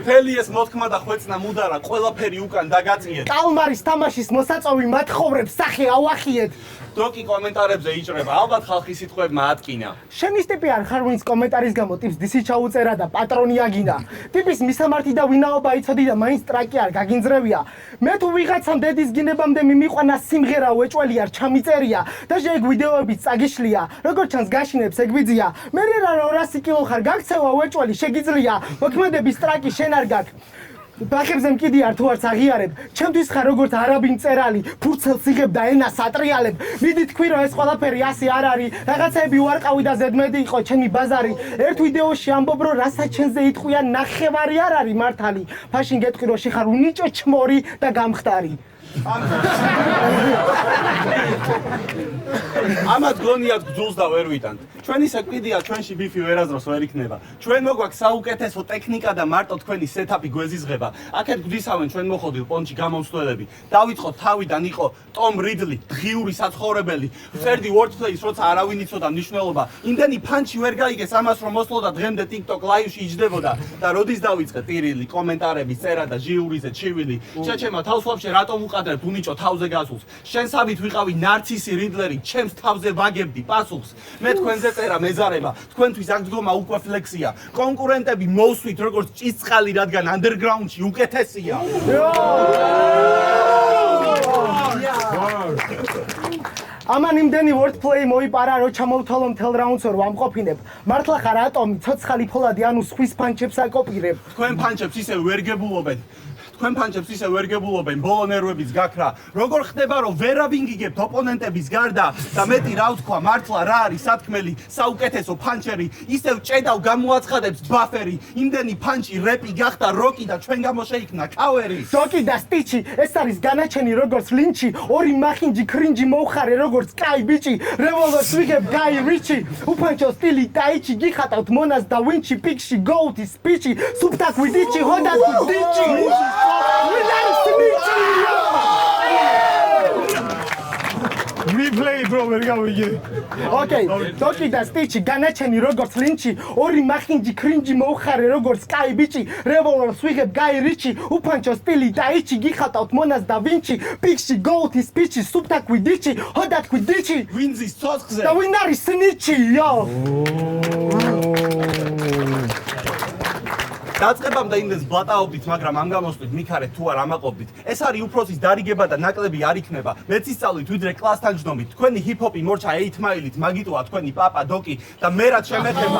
E: მთელი ეს მოთქმა და ხვეწნა მუდარა ყველაფერი უკან დაგაწიეთ.
D: კალმარის თამაშის მოსაწოვი მათხოვრებს სახე ავახიეთ.
E: დოკი კომენტარებზე იჭრება, ალბათ ხალხის სიტყვებმა ატკინა.
D: შენის ტიპი არ ხარ ვინც კომენტარის გამო ტიპს დისი ჩაუწერა და პატრონი აგინა. ტიპის მისამართი და ვინაობა იცოდი და მაინც ტრაკი არ გაგინძრევია. მე თუ ვიღაცამ დედის გინებამდე მიმიყვანა სიმღერა უეჭველი არ ჩამიწერია და ეგ ვიდეოებიც წაგიშლია. როგორც ჩანს გაშინებს ეგ ვიძია. მე რა 200 კილო ხარ გაქცევა უეჭველი შეგიძლია. მოქმედების ტრაკი შენ არ გაქვს. ბახებზე მკიდი არ თუ არც აღიარებ, ჩემთვის ხარ როგორც არაბი მწერალი, ფურცელს იღებ და ენას ატრიალებ. მიდი თქვი რომ ეს ყველაფერი ასე არ არის, რაღაცები უარყავი და ზედმეტი იყო ჩემი ბაზარი. ერთ ვიდეოში ამბობ რომ რასაც ჩემზე იტყვიან ნახევარი არ არის მართალი. ფაშინ გეტყვი რომ შეხარ უნიჭო ჩმორი და გამხდარი.
E: ამათ გონიათ გძულს და ვერ ვიტანთ. ჩვენი საკვიდია ჩვენში ბიფი ვერაზროს ვერ იქნება. ჩვენ მოგვაქვს საუკეთესო ტექნიკა და მარტო თქვენი სეტაპი გვეზიზღება. აქეთ გვდისავენ ჩვენ მოხოდილ პონჩი გამომსვლელები. დავიწყოთ თავიდან იყო ტომ რიდლი, ღიური საცხოვრებელი. ვწერდი wordplay-ს, როცა არავინ იცოდა მნიშვნელობა. იმდენი ფანჩი ვერ გაიგეს ამას რომ მოსლოდა დღემდე TikTok live-ში იჯდებოდა და როდის დავიწყე ტირილი, კომენტარები, წერა და ჟიურიზე ჩივილი. შეჩემა თავს ვაფშე რატომ უყადრებ უნიჭო თავზე გასულს. შენ სამით ვიყავი ნარცისი რიდლერი, ჩემს თავზე ვაგებდი პასუხს. მე თქვენზე წერა მეზარება, თქვენთვის აქ დგომა უკვე ფლექსია. კონკურენტები მოვსვით როგორც ჭისწყალი, რადგან underground-ში უკეთესია.
D: ამან იმდენი wordplay მოიპარა რომ ჩამოვთვალო მთელ რაუნდს რომ ვამყოფინებ. მართლა ხარ ატომი, ცოცხალი ფოლადი ანუ სხვის პანჩებს აკოპირებ.
E: თქვენ პანჩებს ისე ვერ გებულობენ. თქვენ პანჩებს ისე ვერ გებულობენ, ბოლო ნერვების გაქრა. როგორ ხდება რომ ვერავინგიგებთ ოპონენტების გარდა და მეტი რა ვთქვა, მართლა რა არის სათქმელი, საუკეთესო პანჩერი, ისევ ჭედავ გამოაცხადებს ბაფერი. იმდენი პანჩი რეპი გახდა როკი და ჩვენ გამო შეიქმნა კავერი.
D: დოკი და სტიჩი, ეს არის განაჩენი როგორც ლინჩი, ორი მახინჯი კრინჯი მოუხარე როგორც კაი ბიჭი, რევოლვერს ვიღებ გაი რიჩი, უფანჩო სტილი ტაიჩი, გიხატავთ მონას და ვინჩი, პიქში გოუთი სპიჩი, სუბტაკ ვიდიჩი, ჰოდაკ ვიდიჩი.
A: Replay bro, ვერ გავიგე.
D: Okay, დოკი და სტიჩი, განაჩენი როგორც ლინჩი, ორი მახინჯი კრინჯი მოუხარე როგორც კაი ბიჭი, რევოლვერს ვიღებ გაი რიჩი, უფანჩო სტილი ტაიჩი, გიხატავთ მონას და ვინჩი, პიქში გოუთი სპიჩი, სუბტაკ ვიდიჩი, ჰოდაკ ვიდიჩი.
E: ვინზის ცოცხზე.
D: და ვინ არის სნიჩი, იო?
E: დაწყებამდე იმდენს ბლატაობდით, მაგრამ ამ გამოსვლით მიქარეთ თუ არ ამაყობდით. ეს არის უფროსის დარიგება და ნაკლები არ იქნება. მეც ისწავლით ვიდრე კლასთან ჯდომით. თქვენი ჰიპ-ჰოპი მორჩა 8 მაილით, მაგიტოა თქვენი პაპა დოკი და მე რაც შემეხება.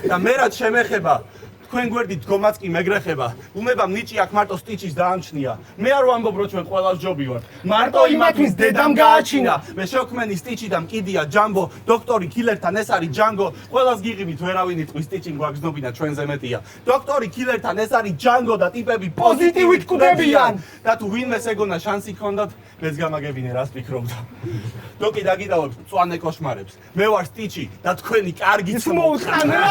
E: და მე რაც შემეხება. თქვენ გვერდით დგომაც კი მეგრეხება. უმებამ ნიჭი აქ მარტო სტიჩის დაამჩნია. მე არ ვამბობ რომ ჩვენ ყველას ჯობი ვართ. მარტო იმათთვის დედამ გააჩინა. მე შოქმენი სტიჩი და მკიდია ჯამბო, დოქტორი კილერთან ეს არის ჯანგო. ყველას გიღიმით ვერავინ იტყვის სტიჩი გვაგზნობინა ჩვენზე მეტია. დოქტორი კილერთან ეს არის ჯანგო და ტიპები პოზიტივით კვდებიან. და თუ ვინმეს ეგონა შანსი ჰქონდათ, მეც გამაგებინე რას ფიქრობდა. დოკი დაგიდავებს მწვანე კოშმარებს. მე ვარ სტიჩი და თქვენი კარგი
D: მოუწყან რა!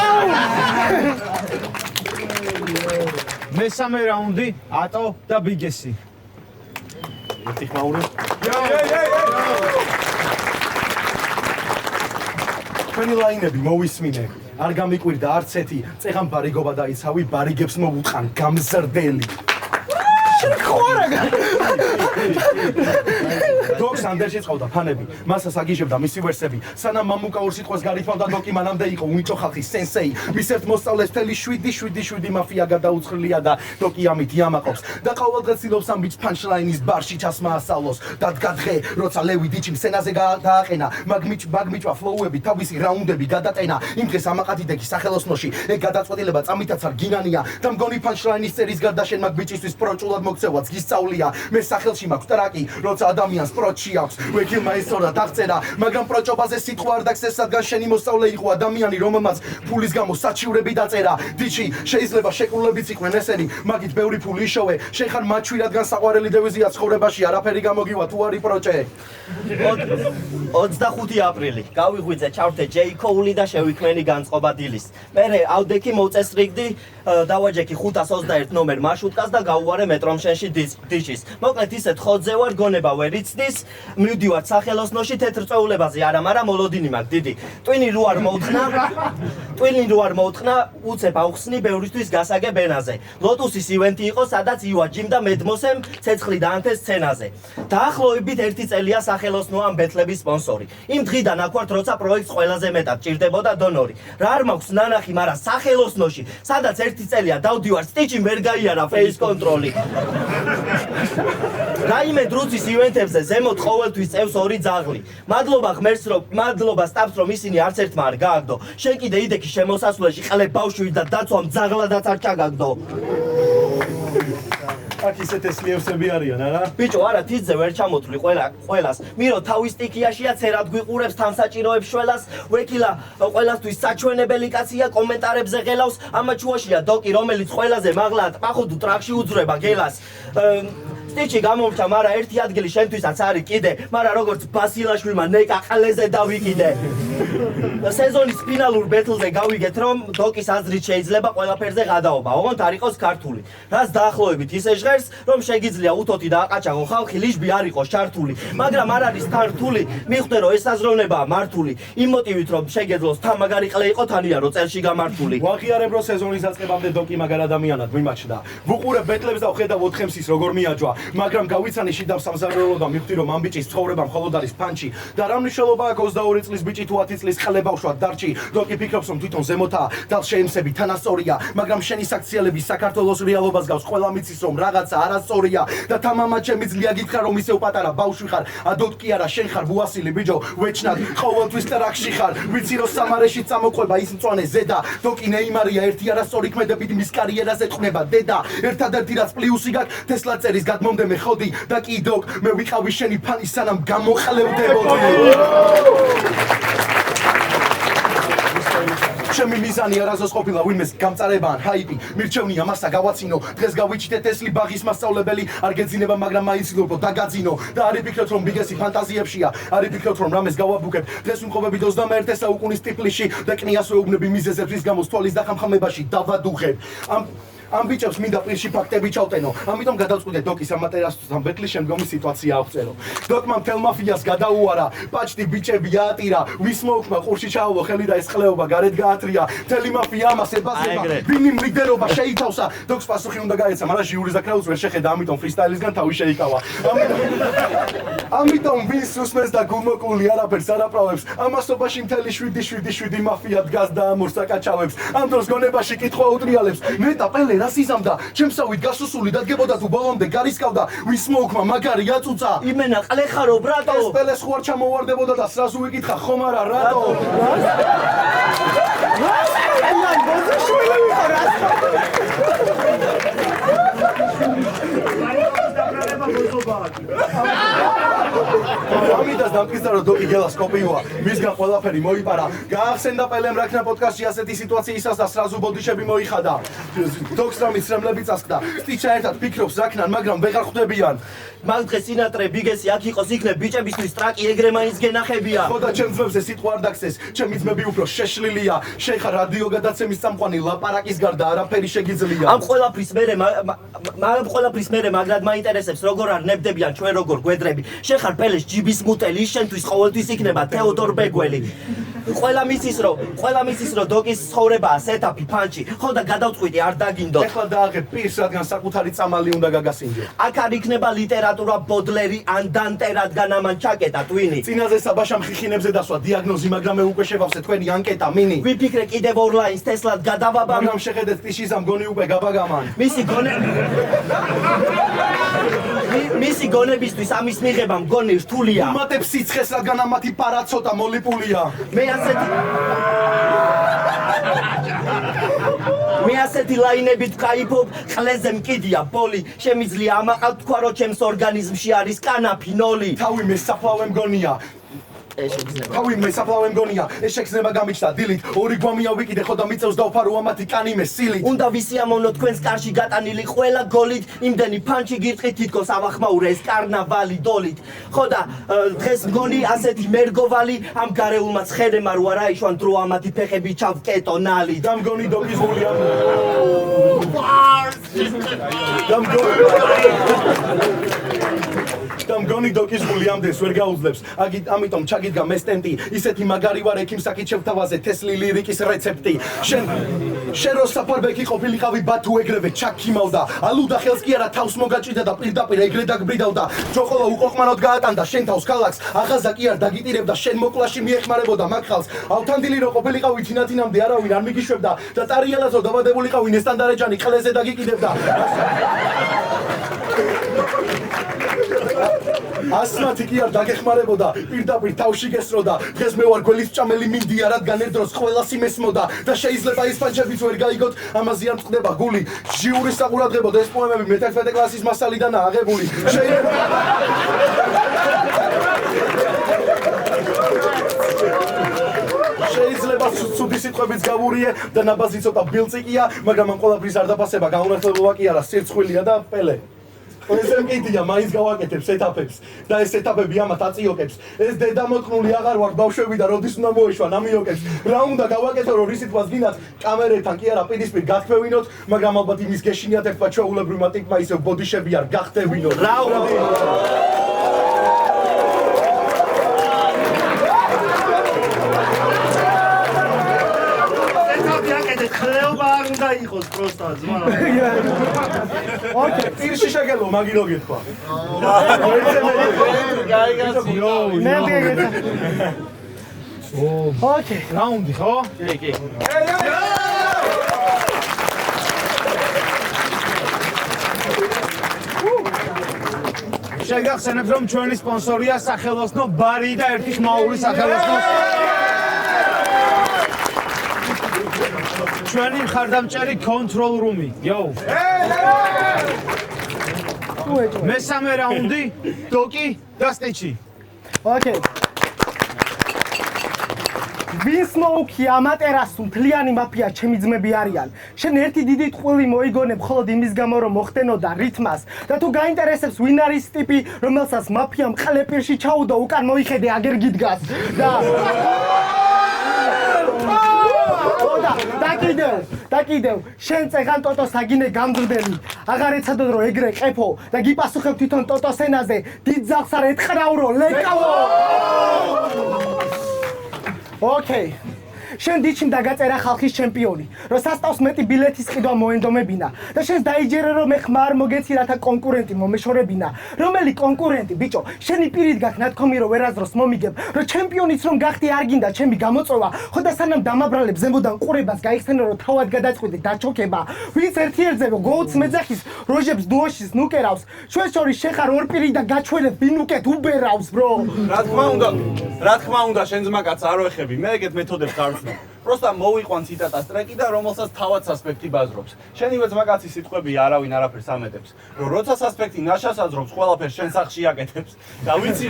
A: მესამე რაუნდი, ატო და ბიგესი.
E: ერთი ხმაური.
C: თქვენი ლაინები მოვისმინე. არ გამიკვირდა არც ერთი, წეღან ბარიგობა დაიცავი, ბარიგებს მოვუწყან გამზრდელი. დოქს ანდერში წავდა ფანები, მასას აგიჟებდა მისი ვერსები, სანამ მამუკა ორ სიტყვას გარითმავდა დოკი მანამდე იყო უნიჭო ხალხის სენსეი, მის ერთ მოსწავლეს მთელი 7 მაფია გადაუცხრლია და დოკი ამით იამაყობს და ყოველდღე ცდილობს ამ ბიჭს პანჩლაინის ბარში ჩასმა ასწავლოს და დგა დღე, როცა ლევი დიჩიმ სცენაზე დააყენა, მაგმიჭვა ფლოუები, თავისი რაუნდები გადატენა, იმ დღეს ამაყათიდექი სახელოსნოში, ეგ გადაწყვეტილება წამითაც არ გინანია და მგონი პანჩლაინის წერის გარდა შენ მაგ ბიჭისთვის პროჭულად მოგცევაც გისწავლია, მე სახელში მაქვს ტრაკი, როცა ადამიანს პროჩი აქვს, ვეკილმა ისწორა დაღწერა, მაგრამ პროჭობაზე სიტყვა არ დაგცეს, რადგან შენი მოსწავლე იყო ადამიანი, რომელმაც ფულის გამო საჩივრები დაწერა. დიჩი, შეიძლება შეკრულებიც იყვნენ ესენი, მაგით ბევრი ფული იშოვე, შენ ხარ მაჩვი, რადგან საყვარელი დევიზია ცხოვრებაში, არაფერი გამოგივა თუ არის პროჭე.
B: 25 აპრილი, გავიღვიძე, ჩავრთე ჯეი კოული და შევიქმნენი განწყობა დილის. მერე ავდექი მოუწესრიგდი, დავაჯექი 521 ნომერ მარშრუტკას და გავუვარე მეტრომშენში დიჩის. მოკლედ ისეთ ხოძზე ვარ, გონება ვერ იცდის, მივდივარ სახელოსნოში თეთრ წვეულებაზე, არა, მაგრამ მოლოდინი მაქვს დიდი. ტვინი რო არ მოუთხნა, უცებ ავხსნი ბევრისთვის გასაგებ ენაზე. ლოტუსის ივენთი იყო, სადაც ივაჯიმ და მედმოსემ ცეცხლი დაანთეს სცენაზე. დაახლოებით 1 წელია სახელოსნოა ამ ბეთლების სპონსორი. იმ დღიდან აქ ვართ, როცა პროექტს ყველაზე მეტად ჭირდებოდა დონორი. რა არ მაქვს ნანახი, მაგრამ სახელოსნოში, სადაც 1 წელია დავდივარ, სტიჩი ვერ გაიარა face control-ი. რაიმე დრუცის ივენთებზე ზემოთ ყოველთვის წევს 2 ძაღლი. მადლობა ღმერთს, მადლობა სტაფს, რომ ისინი არც ერთმა არ გააგდო. შენ კიდე იდექი შემოსასვლელში ყლებ ბავშვი და დაცვამ ძაღლადაც არ ჩაგაგდო.
C: აქ ისეთ ესლიევსები არიან, არა?
B: ბიჭო, არა, თითზე ვერ ჩამოთვლი ყველას. მირო თავის სტიქიაშია ცერად გვიყურებს თანსაჭიროებს შველას, ვეკილა ყველასთვის საჩვენებელი კაცია, კომენტარებზე ღელავს, ამაჩუაშია დოკი, რომელიც ყველაზე მაღლა პახოდუ ტრაქში უძრება გელას. სტიჩი გამომრჩა, მაგრამ ერთი ადგილი შენთვისაც არის კიდე, მაგრამ როგორც ბასილაშვილმა ნეკა ყლეზე დავიკიდე. სეზონის ფინალურ ბეთლზე გავიგეთ, რომ დოკის აზრით შეიძლება ყველაფერზე გადაობა, ოღონდ არ იყოს ქართული. რას დაახლოებით ისე ჟღერს, რომ შეგიძლია უთოთი დააყაჩაღო ხალხი, ლიშბი არ იყოს ჩართული, მაგრამ არ არის თან რთული, მიხვდე რომ ეს აზროვნებაა მართული, იმ მოტივით რომ შეგეძლოს თან მაგარი ყლე იყო თანიარო წელში გამართული.
C: ვაღიარებ რომ სეზონის დაწყებამდე დოკი მაგარ ადამიანად მიმაჩნდა. ვუყურებ ბეთლებს და ვხედავ 4 მსის როგორ მიაჯვა, მაგრამ გავიცანი შიდა სამზარეულო და მივხვდი რომ ამ ბიჭის ცხოვრება მხოლოდ არის ფანჩი და რა მნიშვნელობა აქვს 22 წლის ბიჭი თუ 10 წლის ყლე ბავშვა დარჩი. დოკი ფიქრობს რომ თვითონ ზემოთაა და შეემსები თანასწორია, მაგრამ შენი საქციელები საქართველოს რეალობას გავს, ყველა მიცის რომ რაღაცა არასწორია და თამამად შემიძლია გითხრა რომ ისევ პატარა ბავშვი ხარ, ადოდ კი არა შენ ხარ ბუასილი ბიჭო, ვეჩნად ყოველთვის ტრაქში ხარ, ვიცი რომ სამარეში წამოყვება ის მწვანე ზედა, დოკი ნეიმარია ერთი არასწორი ქმედებით მის კარიერაზე წყვნება დედა, ერთადერთი რაც პლუსი გაქვს თესლა წერის გადმომდე მე ხოდი და კი დოკ მე ვიყავი შენი ფანი სანამ გამოყლევდებოდი. ჩემი მიზანი არასდროს ყოფილა ვინმეს გამწარება ან ჰაიპი, მირჩევნია მასა გავაცინო, დღეს გავიჩიტე ტესლი ბაღის მასწავლებელი, არ გეძინება მაგრამ მაინც ილობო დაგაძინო და არ იფიქროთ რომ ბიგესი ფანტაზიებშია, არ იფიქროთ რომ რამეს გავაბუქებ, დღეს ვიმყოფებით 21 საუკუნის ტიფლიში და კნიას ვეუბნები მიზეზებს რის გამოც თვალის დახამხამებაში დავადუღებ. ამ ბიჭებს მინდა პირში ფაქტები ჩავტენო, ამიტომ გადავწყვიტე დოკის ამატერასთან ბეთლის შემდგომი სიტუაცია აღწერო. დოკმა მთელ მაფიას გადაუარა, პაჭტი ბიჭები აატირა, ვის მოუხმა ყურში ჩაავლო ხელი და ეს ყლეობა გარეთ გაათრია, მთელი მაფია ამას ებაზება, ვინი ლიდერობა შეითავსა, დოკს პასუხი უნდა გაეცა, მაგრამ ჟიური ზაქრაუს ვერ შეხედა, ამიტომ ფრისტაილისგან თავი შეიკავა. ამიტომ ვინს უსმენს და გულმოკლული არაფერს არაправებს, ამასობაში მთელი 7 მაფია დგას და ამორს აკაჩავებს, ამ დროს გონებაში კითხვა უტრიალებს, ნეტა პელე რას იზამდა, ჩემსავით გასუსული დადგებოდა თუ ბოლომდე გარისკავდა, ვის მოუქმა მაგარი აწუცა.
B: იმენა ყლე ხარო ბრატო.
C: ეს პელეს ხوار ჩამოვარდებოდა და სრაზუ ვიკითხა ხომ არა რატო? ამიტას დამკისდა რომ დოკი გელას კოპიოა, მისგან ყველაფერი მოიპარა. გაახსენდა პელემ რაქნა პოდკასტში ასეთი სიტუაციისას და სრაზუ ბოდიშები მოიხადა. დოქს რამის რემლები წასკდა. სტიჩა ერთად ფიქრობს რაქნან, მაგრამ ვეღარ ხვდებიან.
B: მაგ დღეს სინატრე ბიგესი აქ იყოს იქნებ ბიჭებისთვის ტრაკი ეგრე მაინც გენახებია.
C: ხოდა ჩემ ძმებზე სიტყვა არ დაგცეს, ჩემი ძმები უფრო შეშლილია. შენ ხარ რადიო გადაცემის წამყვანი, ლაპარაკის გარდა არაფერი შეგიძლია.
B: ამ ყველაფრის მერე მაგრად მაინტერესებს როგორ არ ნებდებიან ჩვენ როგორ გვედრები. შენ ხარ პელეს ჯიბის მუტელი, შენთვის ყოველთვის იქნება თეოდორ ბეგველი. ყველა მისის რომ დოკის ცხოვრებაა სეტაპი ფანჩი, ხოდა გადავწყვიტე არ დაგინდო.
C: ეხლა დააღებ პირს, რადგან საკუთარი წამალი უნდა გაგასინჯო.
B: აქ არ იქნება ლიტერატურა ბოდლერი ან დანტე, რადგან ამან ჩაკეტა ტვინი.
C: წინაზე საბაშამ ხიხინებზე დასვა დიაგნოზი, მაგრამ მე უკვე შევავსე თქვენი ანკეტა მინი.
B: ვიფიქრე კიდევ ორ ლაინს თესლად გადავაბამ.
C: მაგრამ შეხედეთ ტიშიზამ გონი უკვე გაბაგამან.
B: მისი გონებისთვის ამის მიღება მგონი რთულია.
C: უმატებს სიცხეს, რადგან ამათი პარა ცოტა მოლიპულია.
B: მე ასეთი ლაინებით ვკაიფობ, ყლეზე მკიდია ბოლი, შემიძლია ამაყავ თქვა რომ ჩემს ორგანიზმში არის კანაფი ნოლი.
C: თავი მე საფლავე მგონია. ეს შეგრძნება გამიჩნდა დილით, ორი გვამია ვიკიდე ხო და მიწევს დავფარო ამათი კანი მე სილით.
B: უნდა ვისიამოვნო თქვენს კარში გატანილი ყველა გოლით, იმდენი ფანჩი გირტყით თითქოს ავახმაურე ეს კარნავალი დოლით. ხო და დღეს მგონი ასეთი მერგოვალი, ამ გარეულმა ცხერემა რო არა იშვან დრო ამათი ფეხები ჩავკეტო ნალით.
C: და მგონი დოკის გულია. და მგონი დოკის გული ამდენს ვერ გაუძლებს. ამიტომ ჩაგიდგა მესტენტი, ისეთი მაგარი ვარ ექიმ საკით შევთავაზე თესლი ლირიკის რეცეპტი. შენ რო საფარბექი ყოფილიყავი ბათუ ეგრევე ჩაქიმავდა, ალუდა ხელს კი არა თავს მოგაჭიდა და პირდაპირ ეგრე დაგბრიდავდა. ჯოყოლა უყოყმანოდ გაატანდა შენ თავს ქალაქს, აღაზა კი არ დაგიტირებდა შენ მოკლაში მიეხმარებოდა მაგ ხალს. ავთანდილი რო ყოფილიყავი თინათინამდე არავინ არ მიგიშვებდა და ტარიელაზო დაბადებულიყავი ნესტანდარეჯანი ყლეზე დაგიკიდებდა. ასმათი კი არ დაგეხმარებოდა, პირდაპირ თავში გესროდა. დღეს მე ვარ გველის ჭამელი მინდია, რადგან ერთ დროს ყველასი მესმოდა და შეიძლება ის პანჩებიც ვერ გაიგოთ, ამაზე არ წყდება გული. ჟიურის საყურადღებოდ ეს პოემები მე-11 კლასის მასალიდანაა აღებული. შეიძლება ცუდი სიტყვებიც გავურიე და ნაბაზი ცოტა ბილწიკია, მაგრამ ამ ყველაფრის არ დაფასება გაუნათლებლობა კი არა, სირცხვილია და პელე. ეს მკითხია, მაინც გავაკეთებ სეტაპებს და ეს სეტაპები ამათ აწიოკებს. ეს დედამოტყნული აღარ ვარ ბავშვები და როდის უნდა მოეშვა ნამიოკებს. რა უნდა გავაკეთო, რომ რის სიტყვას გინათ კამერებთან კი არა პირისპირ გათქვევინოთ, მაგრამ ალბათ იმის გეშინიათ ერთმა ჩვეულებრივმა ტიპმა ისევ ბოდიშები არ გახტევინოთ. რა უნდა
F: ხლეობა არ უნდა იყოს პროსტა ძმა.
C: ოკეი, პირში შეგელო, მაგირო გითქვა.
D: მე მეგეცა. ოკეი,
A: რაუნდი ხო?
E: კი.
A: შეგახსენებთ რომ ჩვენი სპონსორია სახელოსნო ბარი და ერთი ხმაური სახელოსნო ჩვენი მხარდამჭერი control room-ი. Yo. მესამე რაუნდი, დოკი და სტიჩი.
D: ოკეი. ვინსმოუკი ამატერასუ მთლიანი მაფია ჩემი ძმები არიან. შენ ერთი დიდი ტყუილი მოიგონებ მხოლოდ იმის გამო რომ მოხდენოდა რითმას და თუ გაინტერესებს ვინ არის ტიპი რომელსაც მაფიამ ყლეპირში ჩაუდო უკან მოიხედე აგერ გიდგას და და კიდევ შენ წეგან ტოტოს აგინე გამდრდელი აღარ ეცადოდ რომ ეგრე ყეფო და გიპასუხებ თვითონ ტოტოს ენაზე დიდ ძაღლს არ ეთყრავრო ლეკავო ოკეი შენ დიჩიმ დაგაწერა ხალხის ჩემპიონი რომ სასტავს მეტი ბილეთის ყიდვა მოენდომებინა და შენს დაიჯერე რომ მე ხმარ მოგეცი რათა კონკურენტი მომეშორებინა რომელი კონკურენტი ბიჭო შენი პირით გაქვს ნათქვამი რომ ვერასდროს მომიგებ რომ ჩემპიონიც რომ გახდი არ გინდა ჩემი გამოწვევა ხო და სანამ დამაბრალებ ზემოდან ყურებას გაიხსენე რომ თავად გადაწყვიტე დაჩოქება ვინც ერთიერთზე გოუთს მეძახის როჟებს დუოშის ნუკერავს ჩვენ შორის შეხარ ორ პირი და გაჩვენებ ვინ უკეთ უბერავს ბრო
E: რა თქმა უნდა შენ ძმაკაც არ ვეხები მე ეგეთ მეთოდებს არ Просто მოვიყვან ციტატას ტრეკი და რომელსაც თავად ასპექტი ბაზრობს. შენივე ძმაკაცის სიტყვები არავინ არაფერს ამეტებს. რომ როცა ასპექტი ნაშას აძრობს, ყველაფერს შენ სახში აკეთებს. და ვიცი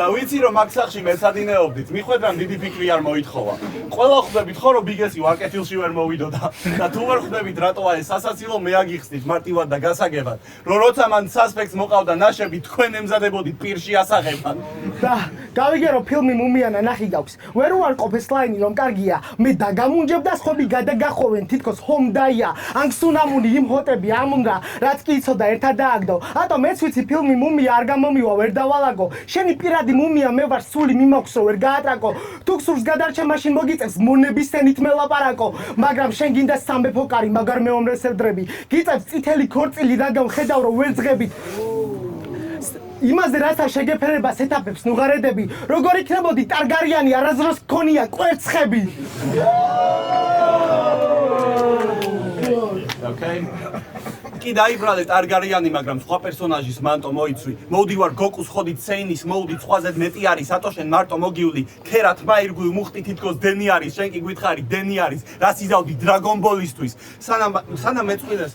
E: და ვიცი რომ მაგ სახში მეცადინეობდით. მიხვედრან დიდი ფიქრი არ მოითხოვა. ყველა ხვდებით ხო რომ ბიგესი ვარკეთილში ვერ მოვიდოდა და თუ ვერ ხვდებით რატოა ეს სასაცილო მე აგიხსნით მარტივად და გასაგებად. რომ როცა მან სასპექტს მოყავდა ნაშები თქვენ ემზადებოდით პირში ასაღებად.
D: და გავიგე რომ ფილმი მუმიანა ნახი გაქვს. ვერ უარყოფ ეს ლაინი რომ კარგია. მე დაგამუნჯებ და სხვები გადაგახოვენ თითქოს ჰომდაია. ანქსუნამუნი იმ ჰოტები ამუნდა რაც კი იცოდა ერთად დააგდო. ატო მეც ვიცი ფილმი მუმია არ გამომივა ვერ დავალაგო. შენი პირადი მუმია მე ვარ სული მიმაქვს რომ ვერ გაატრაკო. თუ გსურს გადარჩე მაშინ მოგიწევს მონების სცენით მელაპარაკო. მაგრამ შენ გინდა სამეფო კარი მაგარ მეომრესებდრები. გიწევს წითელი ქორწილი რადგან ხედავ რომ ვერ ძღებით. იმაზე რათა შეგეფერება სეტაპებს ნუღარედები როგორ იქნებოდი ტარგარიანი არაზროს გქონია კვერცხები
E: Okay. კი დაიბრალე ტარგარიანი, მაგრამ სხვა პერსონაჟის მანტო მოიცვი. მოვდივარ გოკუს ხოდით სეინის მოვდი სხვაზე მეტი არის, ატო შენ მარტო მოგივლი. ქერათ მაირგვი მუხტი თითქოს დენი არის, შენ კი გითხარი დენი არის. რას იზავდი დრაგონ ბოლისთვის. სანამ მეწყვილეს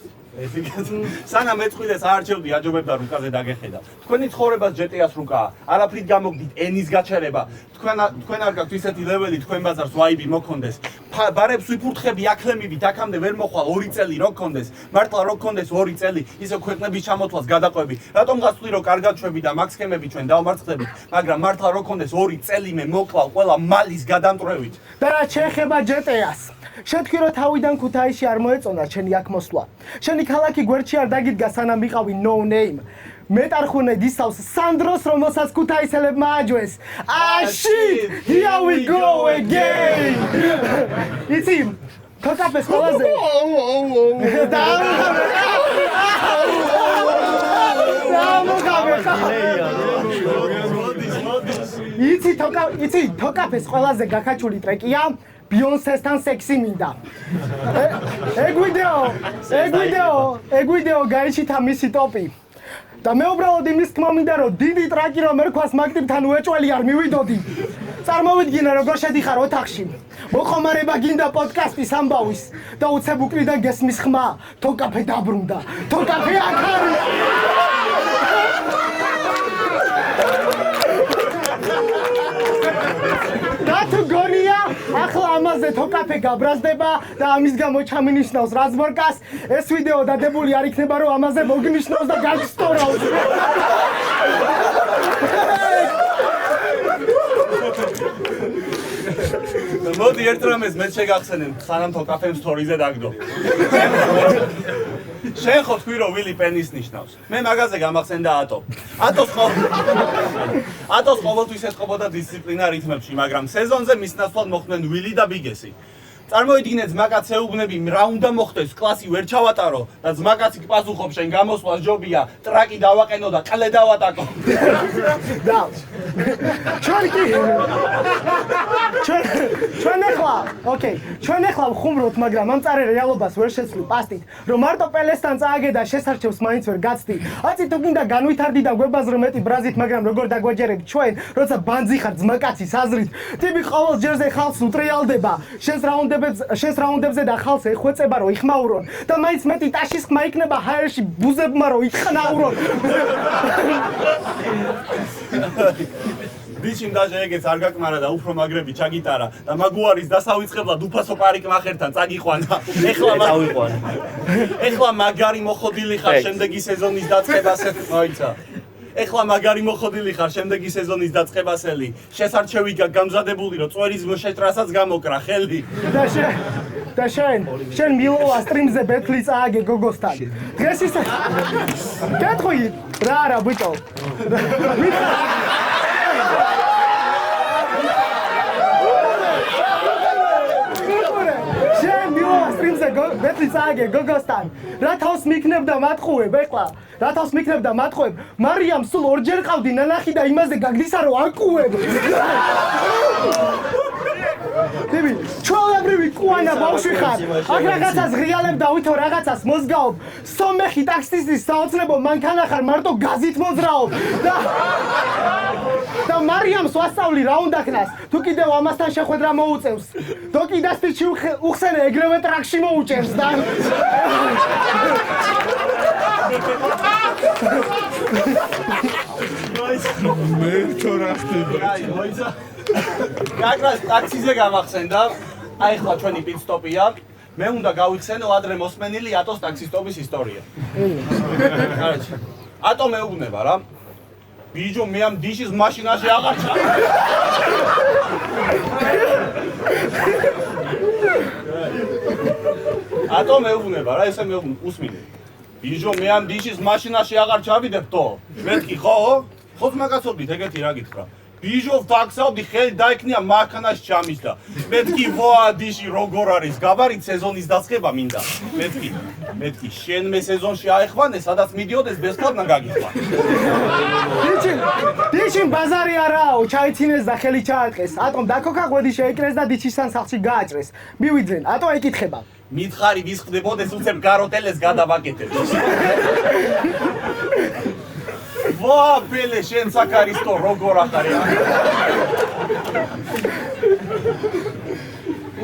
E: სანამ მეწყვილეს აარჩევდი აჯობებდა რუკაზე დაგეხედა. თქვენი ცხოვრებას GTA-ს რუკაა. არაფრით გამოგდით ენის გაჩერება. თქვენ არ გაქვთ ისეთი ლეველი თქვენ ბაზარს ვაიბი მოქონდეს. ბარებს ვიფურთხები აკლემივით აქამდე ვერ მოხვალ 2 წელი რო გქონდეს. მართლა რო გქონდეს 2 წელი ისე ქვეყნების ჩამოთვლას გადაყვები. რატომ გასწვი რომ კარგად შვები და მაგ სქემები ჩვენ დავმარცხდებით, მაგრამ მართლა რო გქონდეს 2 წელი მე მოკლავ ყველა მალის გადამტრევით.
D: და რა შეეხება GTA-ს შეთქვი რომ თავიდან ქუთაისში არ მოეწონა შენი აქ მოსვლა. შენი ქალაქი გვერდში არ დაგიდგა სანამ ვიყავი no name. მეტარხუნე დისავს სანდროს რომელსაც ქუთაისელებმა აჯვეს. Shit, here we go again. იცი ქოკაპეს ყველაზე იცი თოკაპეს ყველაზე გაქაჩული ტრეკია ბიონსესთან სექსი მინდა. ეგ ვიდეო გაიჩითა მისი ტოპი. და მე უბრალოდ იმის თქმა მინდა რომ დიდი ტრაკი რომ ერქვას მაგტიბთან უეჭველი არ მივიდოდი. წარმოვიდგინე როგორ შედიხარ ოთახში. მოხომარება გინდა პოდკასტის ამბავის და უცებ უკრიდან გესმის ხმა, თოკაფე დაბრუნდა. თოკაფე აქ არის. და თუ გონია, ახლა ამაზე თოკაფე გაბრაზდება და ამის გამო ჩამინიშნავს რაზმორკას, ეს ვიდეო დადებული არ იქნება რომ ამაზე მოგნიშნავს და გაგსტორავს.
E: მოდი ერთ რამეს მე შეგახსენებ, სანამ თოკაფემ სტორიზე დაგდო. შენ ხო თქვი რომ ვილი პენის ნიშნავს. მე მაგაზე გამახსენდა ატო. ატოს ყოველთვის ეწყობოდა დისციპლინა რითმებში, მაგრამ სეზონზე მის ნაცვლად მოხდნენ ვილი და ბიგესი. წარმოიდგინეთ ძმაკაც ეუბნები რა უნდა მოხდეს, კლასი ვერ ჩავატარო და ძმაკაცი პასუხობს შენ გამოსვლას ჯობია, ტრაკი დავაყენო და ყლე დავატაკო.
D: და ჩვენ ახლა ვხუმრობთ, მაგრამ ამ წარე რეალობას ვერ შეცვლი პასტით, რომ მარტო პელესთან წააგე და შესარჩევს მაინც ვერ გაცდი. აცი თუ გინდა განვითარდი და გვებაზრო მეტი ბრაზით, მაგრამ როგორ დაგვაჯერებ ჩვენ, როცა ბანძი ხარ ძმაკაცის აზრით, ტიპი ყოველ ჯერზე ხალხს უტრიალდება, შენს რაუნდებზე და ხალხს ეხვეწება რომ იხმაურონ და მაინც მეტი ტაშის ხმა იქნება ჰაერში ბუზებმა რომ იხნაურონ.
E: ბიჭიმ დაჟე ეგეც არ გაკმარა და უფრო მაგრები ჩაგიტარა და მაგუარის დასავიწყებლად უფასო პარიკმახერთან წაგიყვანა. ეხლა მაგარი მოხოდილი ხარ შემდეგი სეზონის დაწყებასელი. მოიცა. ეხლა მაგარი მოხოდილი ხარ შემდეგი სეზონის დაწყებასელი. შესარჩევი გამზადებული რომ წვერის მოშეტრასაც გამოკრა ხელი.
D: და შენ მილოვა სტრიმზე ბეთლი წააგე გოგოსთან. დღეს ის კეთხვი რა არა ბიჭო. ბეთლი წააგე გოგოსთან. რა თავს მიქნებ და მათხოვებ ეხლა? რა თავს მიქნებ და მათხოვებ? მარიამ სულ ორჯერ ყავდი ნანახი და იმაზე გაგდისა რომ არ კუებ. დები, ჩვეულებრივი კუანა ბავშვი ხარ. აქ რაღაცას ღიალებ და ვითო რაღაცას მოზგაობ. სომეხი ტაქსისტის საოცნებო მანქანა ხარ მარტო გაზით მოძრაობ. და მარიამს ვასწავლი რა უნდა ქნას. თუ კიდევ ამასთან შეხვედრა მოუწევს. დოკი და სტიჩი უხსენე ეგრევე ტრაქში მოუჭერს და
C: მე თო რა ხდება?
E: აი, მოიცა. გაგრას ტაქსიზე გამახსენდა. აი ხლა ჩვენი პიტსტოპია. მე უნდა გავიხსენო ადრე მოსმენილი ატოს ტაქსისტობის ისტორია. კაროჩე. ატო მეუბნება რა. ბიჭო მე ამ დიშის მაშინაში აღარ ჩა. ატო მეუბნება რა, ესე მე უსმინე. ბიჭო მე ამ დიშის მაშინაში აღარ ჩავიდებ თო. მეთქი ხო? ხო მაგაცობდით ეგეთი რა გითხრა. ბიჭო ვთაქსავდი ხელი დაიქნია მანქანაში ჩამისდა. მეთქი ვოა დიში როგორ არის? გაბარით სეზონის დაწყება მინდა. მეთქი შენ მე სეზონში აეხვანე, სადაც მიდიოდეს ბესპლატნა გაგიხვა.
D: დიჩი ბაზარი არაო, ჩაიცინეს და ხელი ჩაატყეს. ატომ დაკოკა ღვედი შეიკრეს და დიჩისთან სახლში გააჭრეს. მივიძენ, ატო ეკითხება.
E: მითხარი ვის ხდებოდეს უცებ გაროტელეს გადავაკეთებ. ვა პელე შენ საკარისტო როგორ ახარი?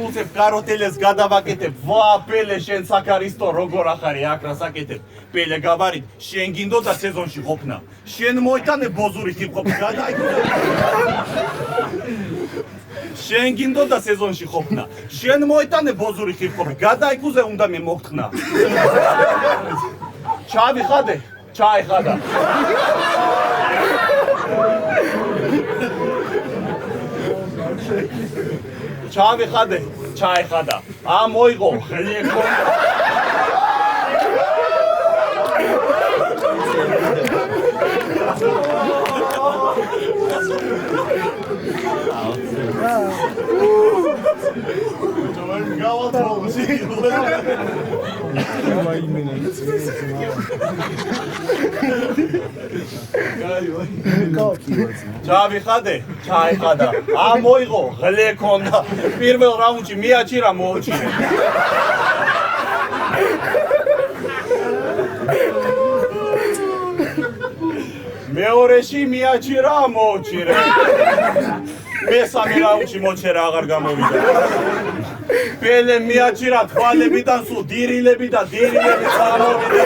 E: უცებ გაროტელეს გადავაკეთებ. ვა პელე შენ საკარისტო როგორ ახარი? აქ რა საკეთებ? პელე გავარით შენ გინდოდა სეზონში ყოფნა. შენ მოიტანე ბოზური ხიფყოფ გადაიქნა. შენ გინდოდა სეზონში ყოფნა. შენ მოიტანე ბოზური ხიფყოფი. გადაიქუზე უნდა მე მოგხნა. ჩავიხადე, ჩაიხადა. ჩავიხადე, ჩაიხადა. მოიღო, ხელი ეკონდა. ჩავიხადე, ჩაიხადა. მოიღო, ღლე ქონდა. პირველ რაუნდში მიაჩირა, მოუჩირე. მეორეში მიაჩირა, მოუჩირე. მესამე რაუნდში მოჩერა აღარ გამოვიდა. პელე მიაჩირა თვალებიდან სულ დირილები და დირილები წამოვიდა.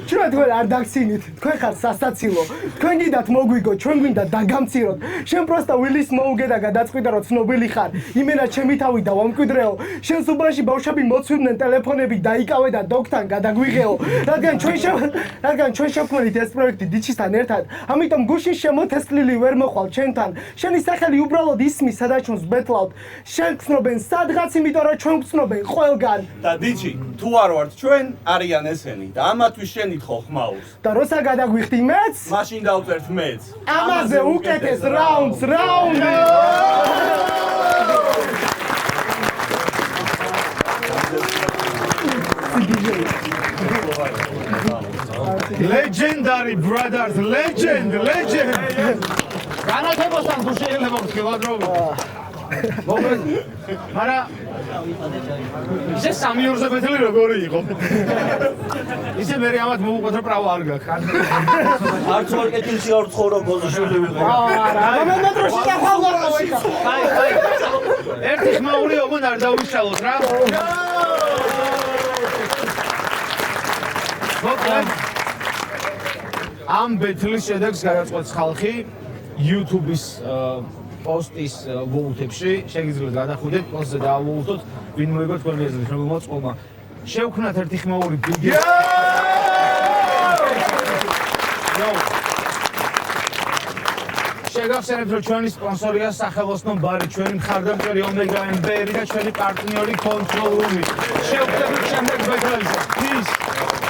D: ჩვენ თქვენ არ დაგცინით, თქვენ ხართ სასაცილო. თქვენ გიდათ მოგვიგო, ჩვენ გვინდა დაგამციროთ. შენ პროსტა ვილის მოუგე და გადაწყვიტე რომ ცნობილი ხარ. იმენა ჩემი თავი და ვამკვიდრეო. შენ სუბანში ბავშვები მოცვიდნენ ტელეფონები დაიკავე და დოქთან გადაგვიღეო. რადგან ჩვენ შევქმნით ეს პროექტი დიჩისთან ერთად. ამიტომ გუშინ შემოთესლილი ვერ მოხვალ ჩვენთან. შენი სახელი უბრალოდ ისმის, სადაც ჩვენს ბეთლავთ. შენ გცნობენ სადღაც, იმიტომ რომ ჩვენ გცნობენ ყველგან.
E: და დიჩი, თუ არ ვართ ჩვენ, არიან ესენი და ამათვის შენით ხო ხმაურს.
D: და როცა გადაგვიხდი მეც,
E: მაშინ დავწერთ მეც.
D: ამაზე უკეთეს რაუნდს, რაუნდი!
A: Legendary brothers, legend. განათებოსთან თუ შეიძლება ვთქვა რომ მოგეთ მაგრამ ისე სამიორზე ბეთლი როგორი იყო ისე მე ამათ მოუყვეთ რომ პრავა არ გაქვს
B: არც ვარ კეთილში არ ცხოვრობ გოზიშვილი ვიყო
D: არა მე მეტროში დახვალყო იქა
A: აი ერთი ხმაური ოღონ არ დავიშალოთ რა მოგეთ ამ ბეთლის შედეგს გადაწყვეტს ხალხი YouTube-ის პოსტის ვოუთებში შეგიძლიათ გადახვიდეთ, პოსტზე დაავოუთოთ, ვინ მოიგო თქვენი ეზრით, რომელმაც ყომა. შევქმნათ ერთი ხმაური ბიგი. შეგახსენებთ, რომ ჩვენი სპონსორია სახელოსნო ბარი, ჩვენი მხარდამჭერი Omega MBR და ჩვენი პარტნიორი Control Room. შევხვდებით შემდეგ ბეთლებზე. Peace.